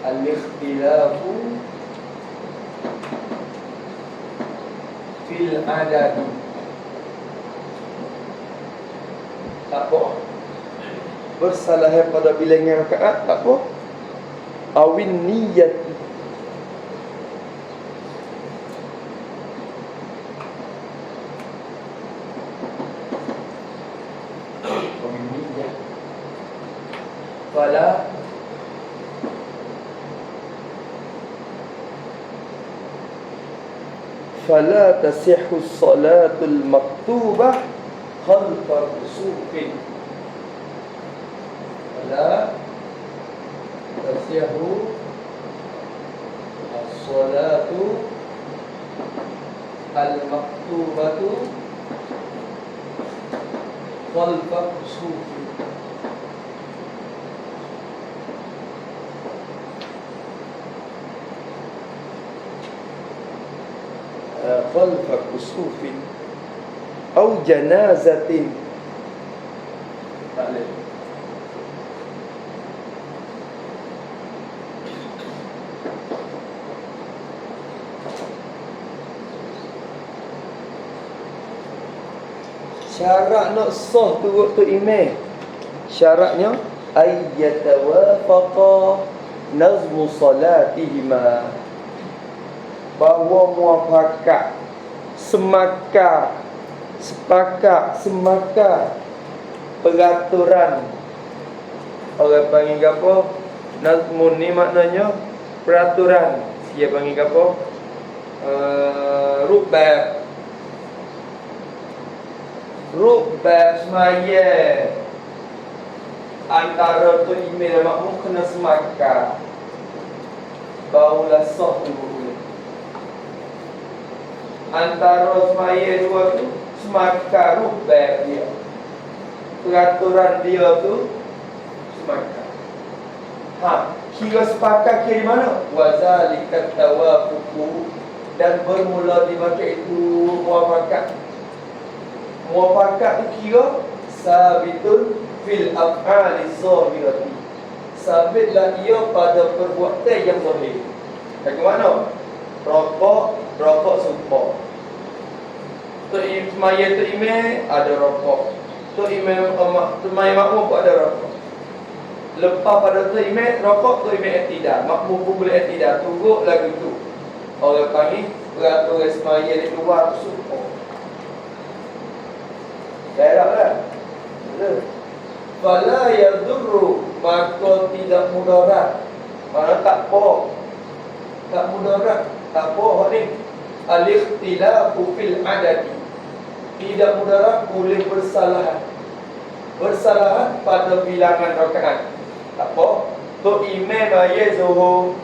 al-ikhtilafu fil adadi. Tak apa. Bersalah pada bilangan rakaat tak apa. Awin niyat. fala tasihhu salatul maktubah khalfa kusufin. Fala tasihhu as-salatu al-maktubatu khalfa kusufin. Khalfa kusufin au janazatin. Boleh. Syarat nak sah turut tu imam, syaratnya ayyatawafaqa nazmu salatihima, bahawa muafakat sepakat peraturan. Orang panggil apa? Nazmun ni maknanya peraturan. Dia panggil apa? Rubah semaya antara tu imam dan makmum kena sepakat, barulah sah tu boleh. Antara semaya dua tu sepakat rubah dia, peraturan dia tu sepakat. Kira sepakat kira mana? Wazalikat tawafuku, dan bermula di maka itu muafakat. Muafakat tu kira sabitun fil af'ali zahirati, sabitlah ia pada perbuatan yang zahir. Bagaimana? Rokok sumpah. Tu semaya tu imam ada rokok. Tu imam semaya makmum pun ada rokok. Lepas pada tu imam rokok, tu imam i'tidal, makmum pun boleh i'tidal, turut lagu tu. Orang panggil peraturan semaya di luar tu sumpah. Daerah. Fala yadurru, maka tidak mudarat. Mana tak mudarat. Tak apa ni. Al-ikhtilafu fil adadi, tidak mudarat boleh bersalahan pada bilangan rakaat. Tak apa. Tu imam ayat zuhur,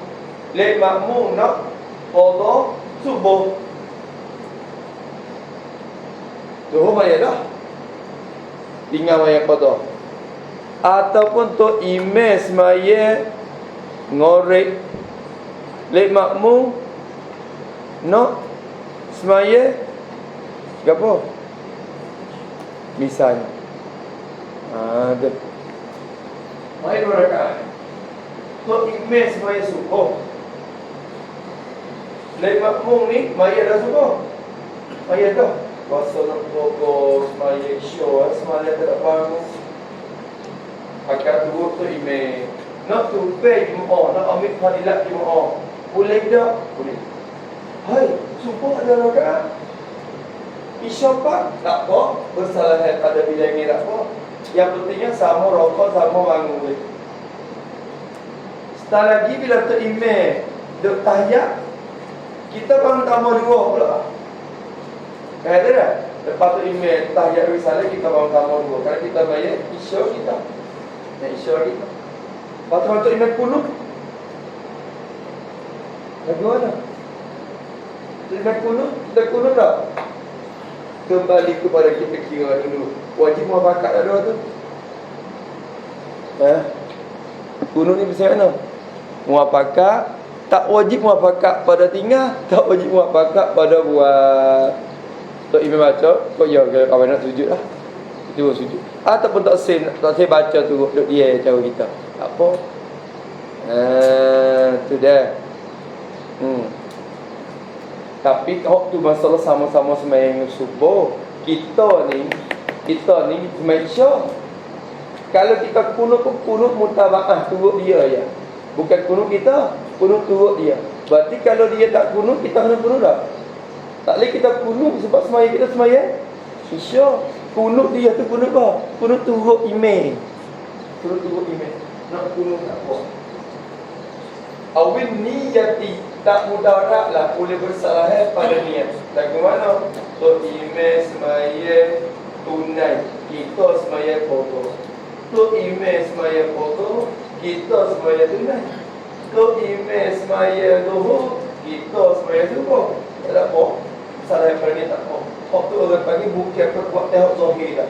lek makmum nak qada subuh. Zuhur ayat dah. Tinggal ayat qada. Ataupun tu imam semaya ngorek, lek makmum nak semaya apa? Misalnya ada mai dua rakaat. Tu imam semaya subuh, lek makmum ni maya dah subuh. Maya dah. Pasal nak pokok semaya isya, semaya tak bangun. Agak dua tu imam nak tupai Jumaat, nak ambil fadilat Jumaat. Boleh tak? Boleh. Hai, subuh ada rakaat. Isya tak apa, bersalahan pada bilang ni tak apa. Yang pentingnya sama rokok, sama bangun boleh. Setelah lagi bila tu imam duk tahiyat, kita bangun tambah dua pula. Ada tak? Lepas tu imam tahiyat risalah, kita bangun tambah dua. Kerana kita bayar isya kita. Isya kita. Lepas tu imam kunut. Bagaimana? Kita kunut tak? Kembali kepada kita kira dulu. Wajib muafakat ada tu. Kunut ni macam mana? Muafakat, tak wajib muafakat pada tinggal, tak wajib muafakat pada buat. Tok imam baca, kau ya kalau kawan nak sujud lah. Itu sujud. Ataupun tak say baca tu duduk dia cara kita. Tak apa. Tu dah. Tapi waktu masalah sama-sama sembahyang subuh, kita ni sembahyang isya. Kalau kita kunut mutabaah turut dia ya. Bukan kunut kita, kunut turut dia. Berarti kalau dia tak kunut, kita kena kunut tak? Tak boleh kita kunut sebab sembahyang kita sembahyang isya. Kunut dia tu kunut apa? Kunut turut imam. Kunut turut imam. nak kuno tak apa. Awin niyati tak mudaratlah boleh bersalah pada niat. Lagu mana? So email semaya tunai, kita semaya pokok. So email semaya pokok, kita semaya tunai. So email semaya doho, kita semaya doho. Tak apa. Salah pada niat tak apa. Waktu orang panggil bukit perbuatan hak zahir dah.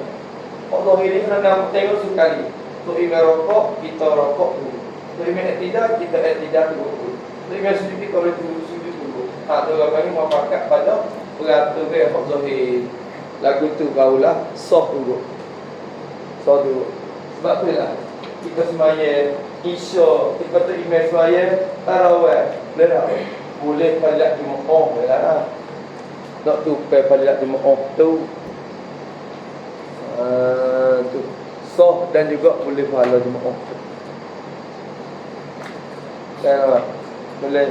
Hak zahir ni kena tengok sekali. So email rokok, kita rokok dulu. So email tidak, kita tidak dulu. Dengan sujud kita boleh sujud dulu. Tu orang panggil mau pakat pada peraturan hak zahir. Lagu tu barulah sah dulu. Sah dulu. Sebab tu lah kita semaya Isya, kita tu email semaya tarawih. Boleh pada Jumaat lah. Nak tu pada Jumaat tu. Tu sah dan juga boleh pahala Jumaat. Kan? Boleh.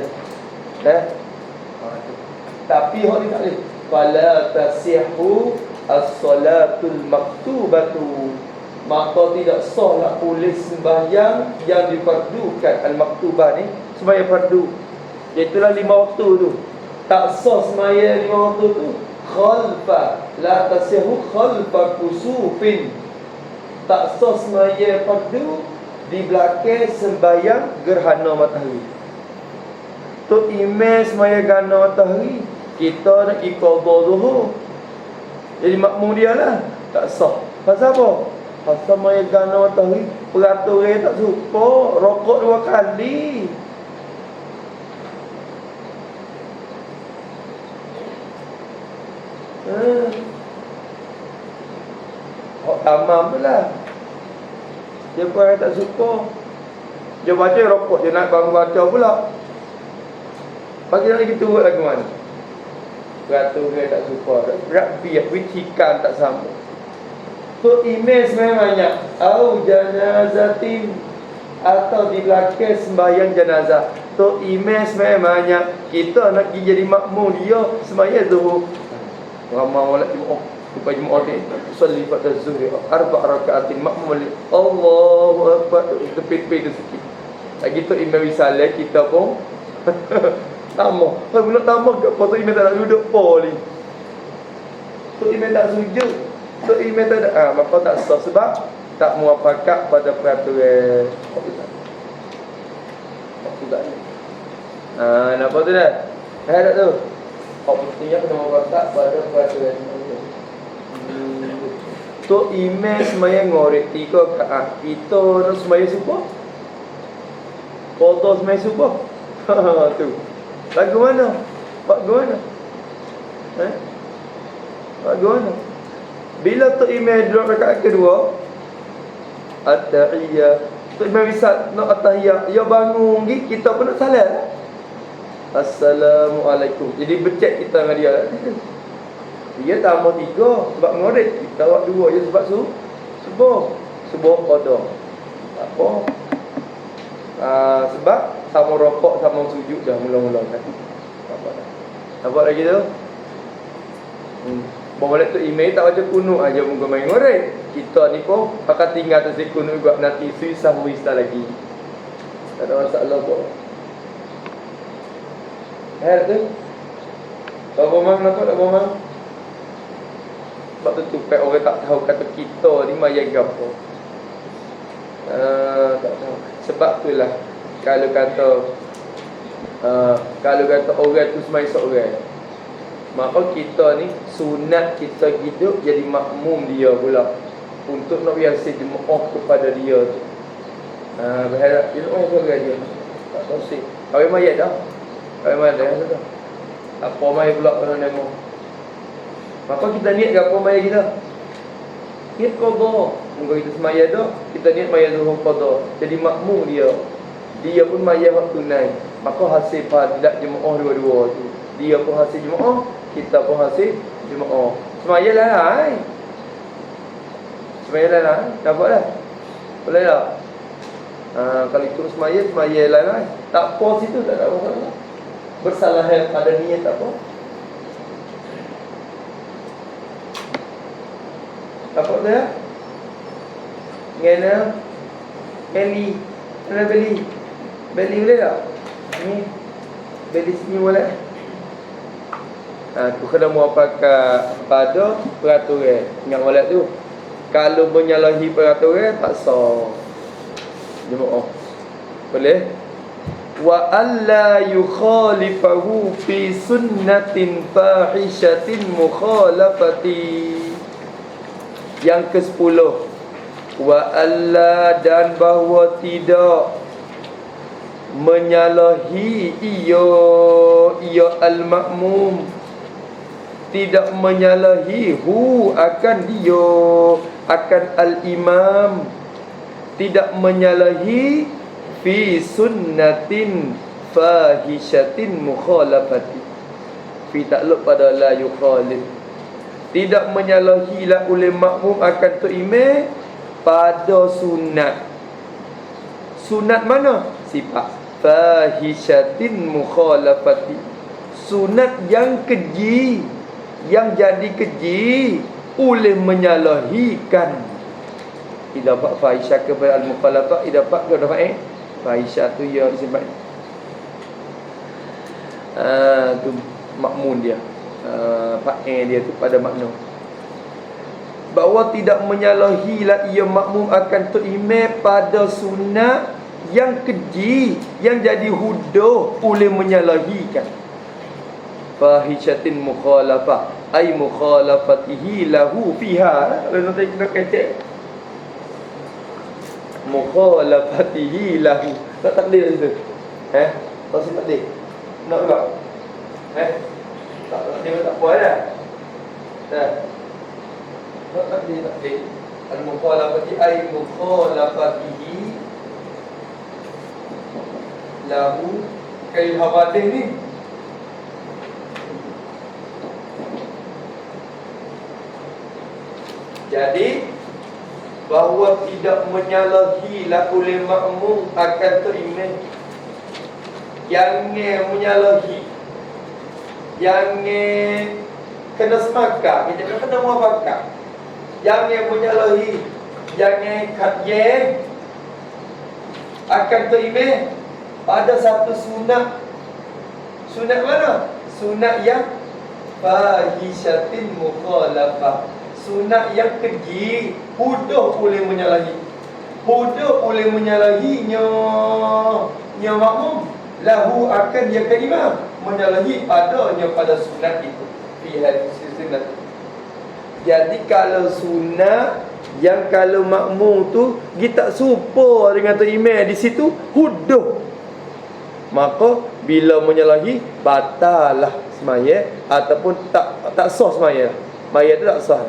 Tapi hak ni tak boleh. Fala tasihhu as-salatul maktubatu. Maka tidak sah nak boleh sembahyang yang difardukan. Al-maktubah ni sembahyang fardu. Iaitulah 5 waktu tu. Tak sah sembahyang 5 waktu tu khalfa. La tasihhu khalfa kusufin. Tak sah sembahyang fardu di belakang sembahyang gerhana matahari. Tu imej semaya gana matahari, kita nak ikut zuhur. Jadi makmum dia lah. Tak sah. Pasal apa? Pasal maya gana matahari, peraturan tak suka, rokok 2 kali. Tamam tu lah. Dia pun tak suka. Dia baca rokok, dia nak bangun baca pula. Pagi lagi turut lagu mana? Peraturan tak suka. Rabiah, witikan tak sama. So email sebenarnya banyak. Au janazatin, atau di belakang sembahyang jenazah. So email sebenarnya banyak. Kita nak pergi jadi makmum dia sembahyang zuhur. Ramai orang Jumaat. Lepas Jumaat ni salli pada zuhur 4 rakaatin makmum. Allahu akbar. Tepi-tepi tu sikit. Lagi tu email risalah kita pun tambah. Kalau nak tambah ke apa tu email tak nak duduk apa ni. Tu email tak sujud. Tu email tak ada. Maka tak sah sebab tak muafakat pada peraturan. Waktu tak ni. Nampak tu dah? Tak tu. Buktinya kena muafakat pada peraturan. Tu email semaya ngorek 3 rakaat. Kita nak semaya subuh. Foto semaya subuh. Tu. Lagu mana? Lagu mana? Lagu mana? Bila tu email 2 rakaat kedua, at-tahiyyah. Tu email bisa nak at-tahiyyah, dia bangun pergi, kita pun nak salam. Assalamualaikum. Jadi becek kita dengan dia. Dia tambah 3 sebab ngorek. Kita buat 2 je sebab subuh qada. Tak apa. Sebab sama rokok sama sujud dah mula-mula kan. Nampak lagi tu? Boleh tu email tak baca kunut aja muka main ngorek. Kita ni pun akan tinggal tu si kunut juga nanti susah muista lagi. Tak ada masalah pun. Tu. Tak bomang nak tak bomang. Sebab tu tupai orang tak tahu kata kita ni maya gapo. Tak tahu. Sebab itulah kalau kata orang tu semai seorang, maka kita ni sunat kita hidup jadi makmum dia pula untuk nak biasa jemaah kepada dia tu. Berharap dia nak seorang dia. Tak tahu sih. Kawin mayat dah. Kawin mayat dah. Apa mai pula kalau nemo. Maka kita niat ke apa mayat kita? Niat qada. Mungkin kita semaya dah, kita niat mayat zuhur qada. Jadi makmum dia. Dia pun mayat waktu tunai. Maka hasil fadilat jemaah dua-dua tu. Dia pun hasil jemaah, kita pun hasil jemaah. Semaya lah. Semaya lah. Nampak dah? Boleh tak? Kalau ikut semaya lah. Tak apa situ, tak ada masalah. Bersalah pada niat tak apa. Apa dia? Ngena Eli Ada beli. Beli boleh tak? Ni. Beli sini boleh. Aku kena mau pakai pada peraturan. Ingat molek tu. Kalau menyalahi peraturan tak sah. Jemaah. Boleh? Wa alla yukhalifahu fi sunnatin fahishatin mukhalafati. Yang ke-10, wa alla, dan bahawa tidak menyalahi ia al-ma'mum, tidak menyalahi akan dia, akan al-imam, tidak menyalahi fi sunnatin fahishatin mukhalafati. Fi takluk pada la yukhalif. Tidak menyalahilah oleh makmum akan tu imam pada sunat. Sunat mana? Sifat fahishatin mukhalafati. Sunat yang keji, yang jadi keji oleh menyalahikan. Ida pak fahisyah kepada al-mukhalafah, ida pak ke dapat fahisyah tu ya disebut. Tu makmun dia. Fa'il dia tu pada makna bahawa tidak menyalahilah ia makmum akan tu imam pada sunat yang keji, yang jadi huduh oleh menyalahikan. Fahishatin mukhalafah ay mukhalafatihi lahu fiha. Kalau nak kata mukhalafatihi lahu, tak takdir itu. Tak takdir. Nak tak? Dia tak puas dah. Tak dia. Al-mukhalafati ay mukhalafatihi lahu kail hawadih ni. Jadi bahawa tidak menyalahilah oleh makmum akan terimam. Jangan menyalahi, jangan kena semakah, kita kena muafakat. Jangan menyalahi, jangan kadyeng akan terimam pada satu sunat. Sunat mana? Sunat yang fahishatin mukhalafah. Sunat yang keji, huduh boleh menyalahi. Huduh boleh menyalahinya makmum. Lahu akan dia kalimah menyalahi padanya pada sunat itu. Pihak sunat. Jadi kalau sunat yang kalau makmum tu kita serupa dengan tu imam di situ huduh, maka bila menyalahi batal lah semaya ataupun tak sah semaya. Semaya tu tak sah.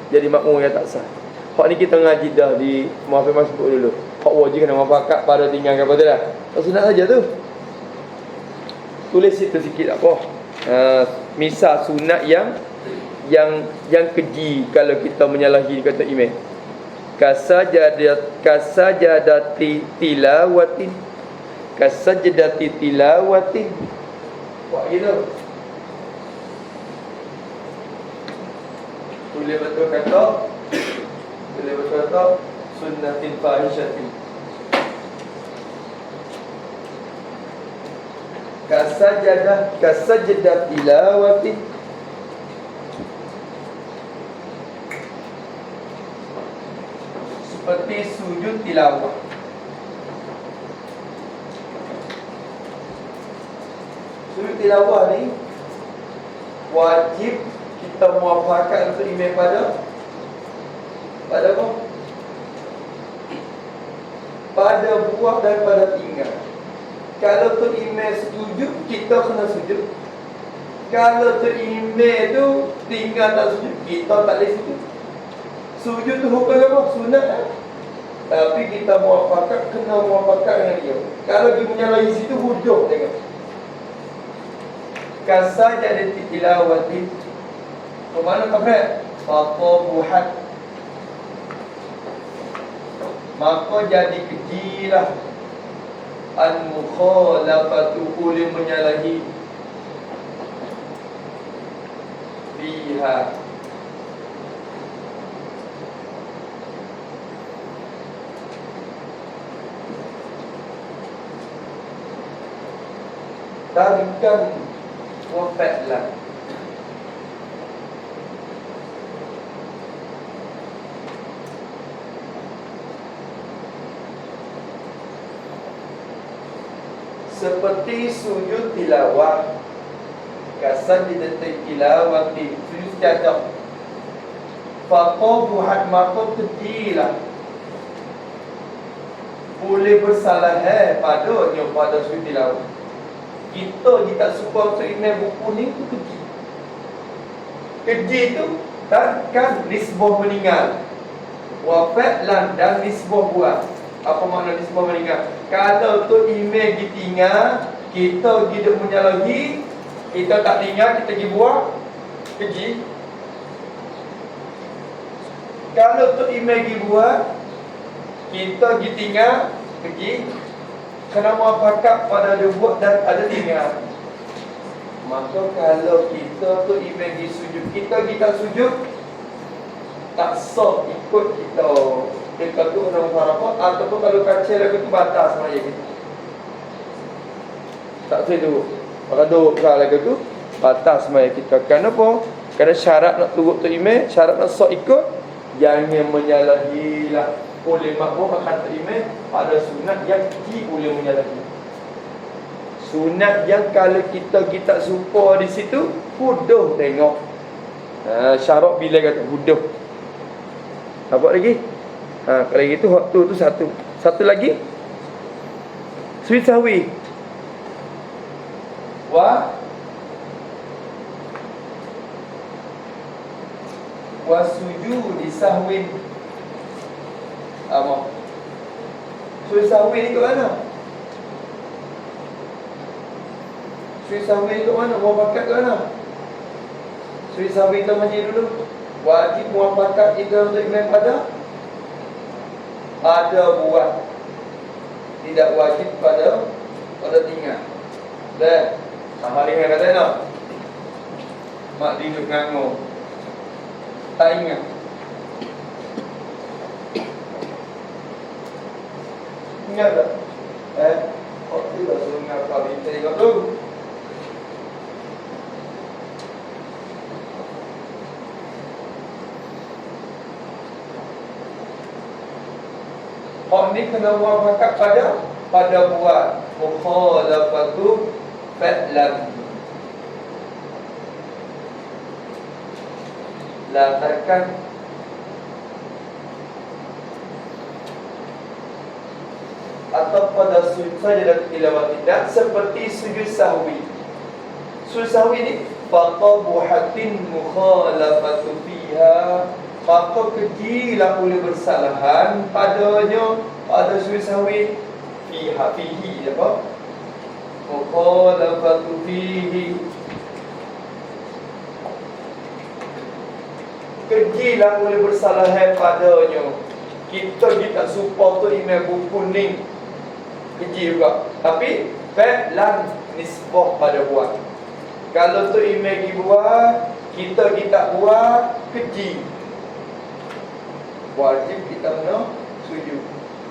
Jadi makmum yang tak sah. Hak ni kita ngaji dah di Muhafiz Masbuk dulu. Hak wajib kena muafakat pada tinggal apa tu dah. Sunat saja tu. Tulis situ sikit tak apa. Misal sunat yang keji kalau kita menyalahi kata imam. Kasajadati tilawatin. Kasajadati tilawatin. Buat gitu. Tulis betul kata sunnatin fahishatin. Kasajadah tilawati. Seperti sujud tilawah. Sujud tilawah ni wajib kita muafakat untuk imam pada apa? Pada buah dan pada tinggal. Kalau tu imam sujud, kita kena sujud. Kalau tu imam tu tinggal tak sujud, kita tak boleh sujud. Sujud tu hukum apa? Sunat. Tapi kita muafakat, kena muafakat dengan dia. Kalau dia menyalahi situ, huduh tengok. Kasajadati tilawati. Mana kafir? Faqabuhat. Maka jadi kejilah al-mukhalafatu boleh menyalahi biha. Tarikan wa fa'lan. Seperti sujud tilawah, kasan di detik tilawati, sujud sujud faqabuhat maka ketilah boleh bersalah padanya pada sujud tilawah. Kita tak suka untuk email buku ni tu keji. Keji tu takkan nisbah meninggal, wafat lan dan nisbah buat. Apa makna nisbah meninggal? Kalau tu email ditinggal, kita tidak menyalahi, kita tak tinggal, kita pergi buat keji. Kalau tu email pergi buat, kita pergi tinggal, pergi. Kerana muafakat pada ada buat dan ada tinggal. Maka kalau kita tu email pergi sujud, kita sujud, tak sah ikut kita. Kita tu orang harapan, ataupun kalau kacil lagu tu batas semaya kita. Tak boleh duduk. Maka duduk lagu tu batas semaya kita. Kenapa? Kerana syarat nak turut tu email, syarat nak sah ikut, jangan menyalahi lah. Oleh makmum kata imam pada sunat yang boleh menyalahi. Sunat yang kalau kita suka di situ, huduh tengok. Syarat bila kata huduh. Nampak lagi? Kalau gitu waktu tu satu. Satu lagi. Sujud sahwi. Wa sujud di sahwin. Apa? Sujud sahwi ni kat mana? Sujud sahwi ni kat mana? Muafakat kat mana? Sujud sahwi kita majlis dulu. Wajib muafakat kita untuk imam pada buat. Tidak wajib pada tinggal. Dah. Sama dengan kata nak. Mak duduk nganggur. Tak ingat. Ingat tak? Kok tidak suruh ingat apa kita tengok tu. Kok ni kena muafakat pada buat mukhalafatu fa'lam. Latarkan atau pada sujud sajadah tilawah tidak seperti sujud sahwi. Sujud sahwi ni faqabuhatin mukhalafatu fiha, maka kejilah oleh bersalahan padanya pada sujud sahwi fihi apa? Mukhalafatu fihi, kejilah oleh bersalahan padanya. Kita support tu email buku ni keji juga. Tapi fa'lan nisbah pada buat. Kalau tu email pergi buat, kita buat keji. Wajib kita kena sujud.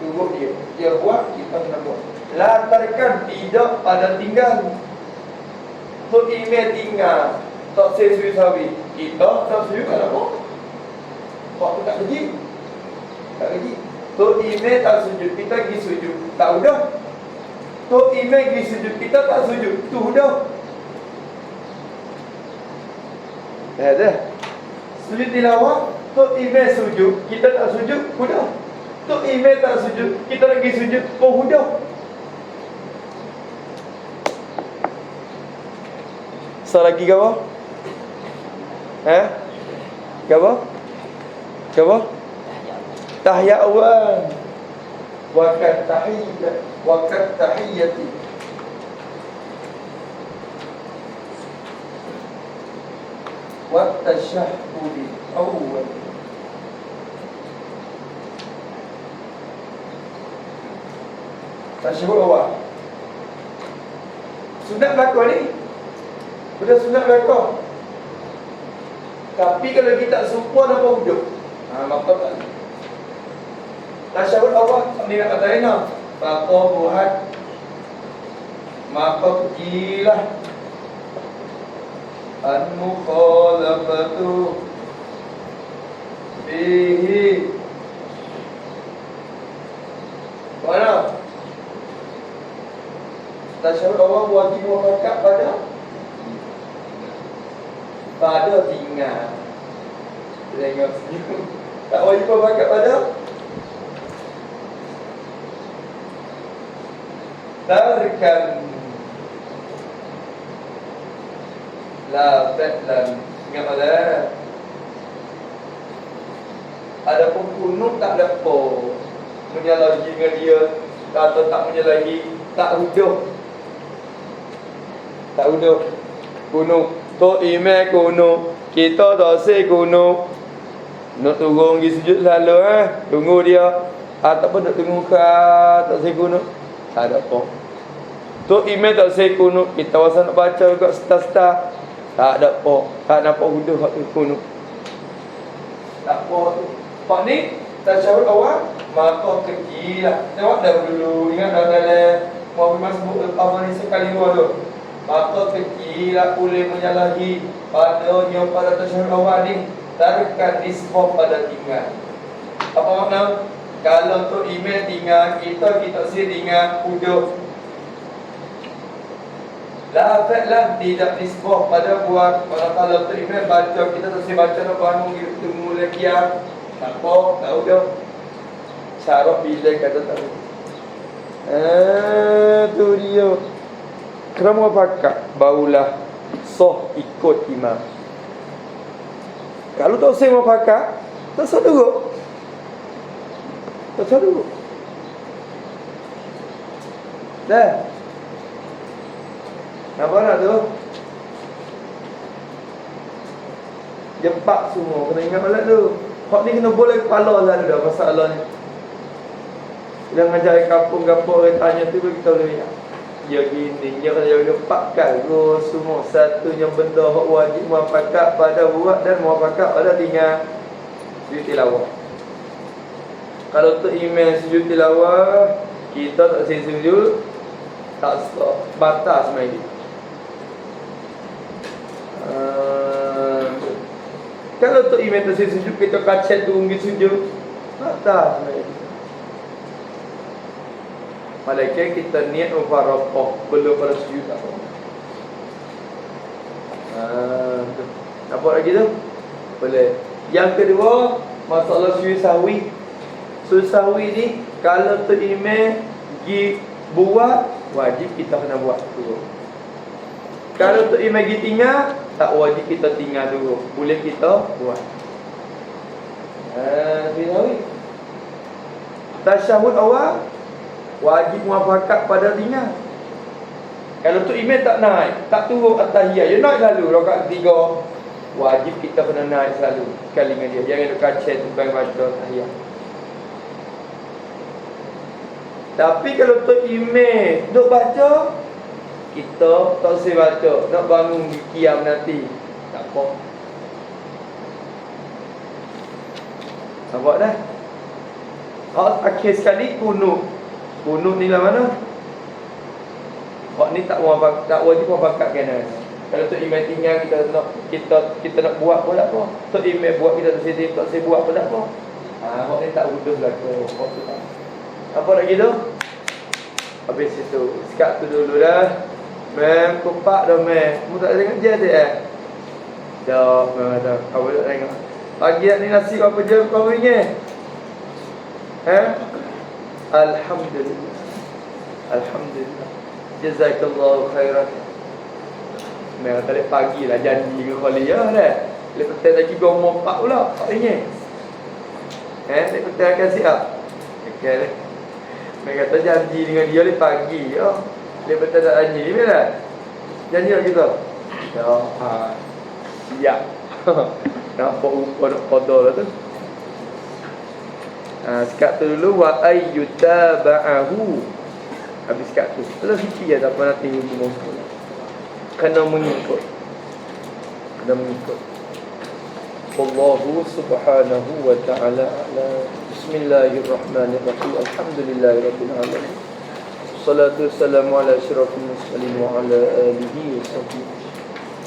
Turut dia buat, kita kena buat. Latarkan tidak pada tinggal. Tu email tinggal, tak saya sujud sahwi, kita tak sujud kenapa? Waktu tak keji. Tak keji. Tu email tak sujud, kita pergi sujud. Tak udah. Tu email pergi sujud, kita tak sujud. Tu udah. Dah. Sujud tilawah, tu email sujud, kita tak sujud, udah. Tu email tak sujud, kita lagi sujud, udah. Lagi ke apa? Ke apa? Ke apa? Tahiyat awal. Wakat tahiyyati. Wa tasyahhudi awal. Tasyahhud awal. Sunat belakang ni sudah sunat belakang. Tapi kalau kita suka apa hudud, maka tak. Tasyahud awal ni nak kata enak. Faqabuhat maka kejilah al-mukhalafatu fihi. Mana? Tasyahud Allah wajib muafakat pada tinggal. Tengok sini. Tak wajib muafakat pada tarkan la fa'lan. Ingat malah. Adapun kunut tak ada apa menyalahi dengan dia atau tak menyalahi, tak huduh. Tak huduh. Kunut to imam kunut, kita tak say kunut. Nak turun pergi sujud selalu tunggu dia. Ataupun nak tunggu ke tak say kunut. Tak ada apa. Tu imam tak say kunut, kita wasa nak baca kat star-star. Tak ada apa. Tak nampak huduh kat kunut. Tak apa tu. Pak ni tasyahud awal maka kecil lah. Tengok dah dulu. Ingat dah dalam Muhammad sebut apa ni sekali dua tu. Maka kecil lah boleh menyalahi padanya pada tasyahud awal ni. Tarikkan nisbah pada tinggal. Apa makna? Kalau tu email tinggal, kita sih tinggal huduh. La fa'lan tidak nisbah pada buat. Kalau tu email baca, kita sih baca nak bangun gitu mulai kiam. Tak apa, tahu dah. Syarat bila kata tahu. Tu dia. Kerana pakak barulah sah ikut imam. Kalau tak saya mau pakak, tak sah dulu. Tak sah dulu. Dah. Nampak nak tu? Jempak semua. Kena ingat malam tu. Hak ni kena boleh kepala lah dah masalah ni. Dia ngajar kampung-kampung orang tanya tu kita boleh ingat. Dia gini, dia kena jaga 4 kali semua. Satunya benda hak wajib muafakat pada buat dan muafakat pada tinggal sujud tilawah. Kalau tu email sujud tilawah, kita tak say sujud, tak stop, batas main dia. Kalau tu email tu say sujud, kita kacet tu pergi sujud, batas main dia. Malaikat kita niat mufaraqah belum pada sujud tak apa. Nampak lagi tu? Boleh. Yang kedua, masalah sujud sahwi. Sujud sahwi ni kalau tu imam pergi buat, wajib kita kena buat dulu. Kalau tu imam pergi tinggal, tak wajib kita tinggal dulu. Boleh kita buat. Sujud sahwi. Tasyahud awal wajib muafakat pada tinggal. Kalau tu imam tak naik, tak turun at-tahiyat, dia naik lalu rakaat 3. Wajib kita kena naik selalu sekali dengan dia. Jangan duk kacau tukang baca tahiyat. Tapi kalau tu imam duk baca, kita tak usah baca, nak bangun di qiyam nanti. Tak apa. Nampak dah? Akhir sekali kunut. Kunut ni lah mana? Hak ni tak wajib muafakat kena. Kalau tu imam tinggal kita nak buat pun tak apa. Tu imam buat kita tak saya buat pun tak apa. Hak ni tak wuduh lah tu. Hak tu tak. Apa lagi tu? Habis itu. Sekat tu dulu dah. Mem kupak dah mem. Mu tak tengok dia dah. Dah. Kau tak tengok. Pagi ni nasi apa je kau ingat? Alhamdulillah. Alhamdulillah. Jazakallahu khairan. Mereka tadi pagi lah janji ke kuliah dah. Lepas tu lagi gua mau 4 pula. Tak ingat. Lepas tu akan siap. Okey. Mereka kata janji dengan dia le pagi. Lepas tu tak janji ni lah. Janji lah kita. Ya. Siap. Nampak rupa nak qada lah tu. Sekat tu dulu wa ayyutaba'ahu. Habis sekat tu. Kalau fikir tak apa nanti hukum sekolah. Kena mengikut. Allahu subhanahu wa ta'ala a'lam. Bismillahirrahmanirrahim. Alhamdulillahirabbil alamin. Wassalatu wassalamu ala asyrafil mursalin wa ala alihi wa sahbihi.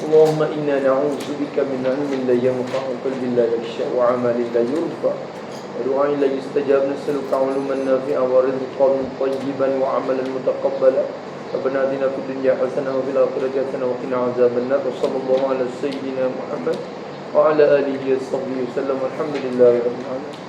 Allahumma inna na'udzubika min ilmin la yanfa'u, qalbin la yakhsha, wa 'amalin la yurfa, wa du'ain la yustajab. Nas'aluka 'ilman nafi'an wa rizqan tayyiban wa 'amalan mutaqabbala. Rabbana atina fid dunya hasanah wa fil akhirati hasanah wa qina 'adzabannar. Sallallahu ala sayyidina Muhammad wa ala alihi wa sahbihi wasallam. Alhamdulillahi rabbil alamin.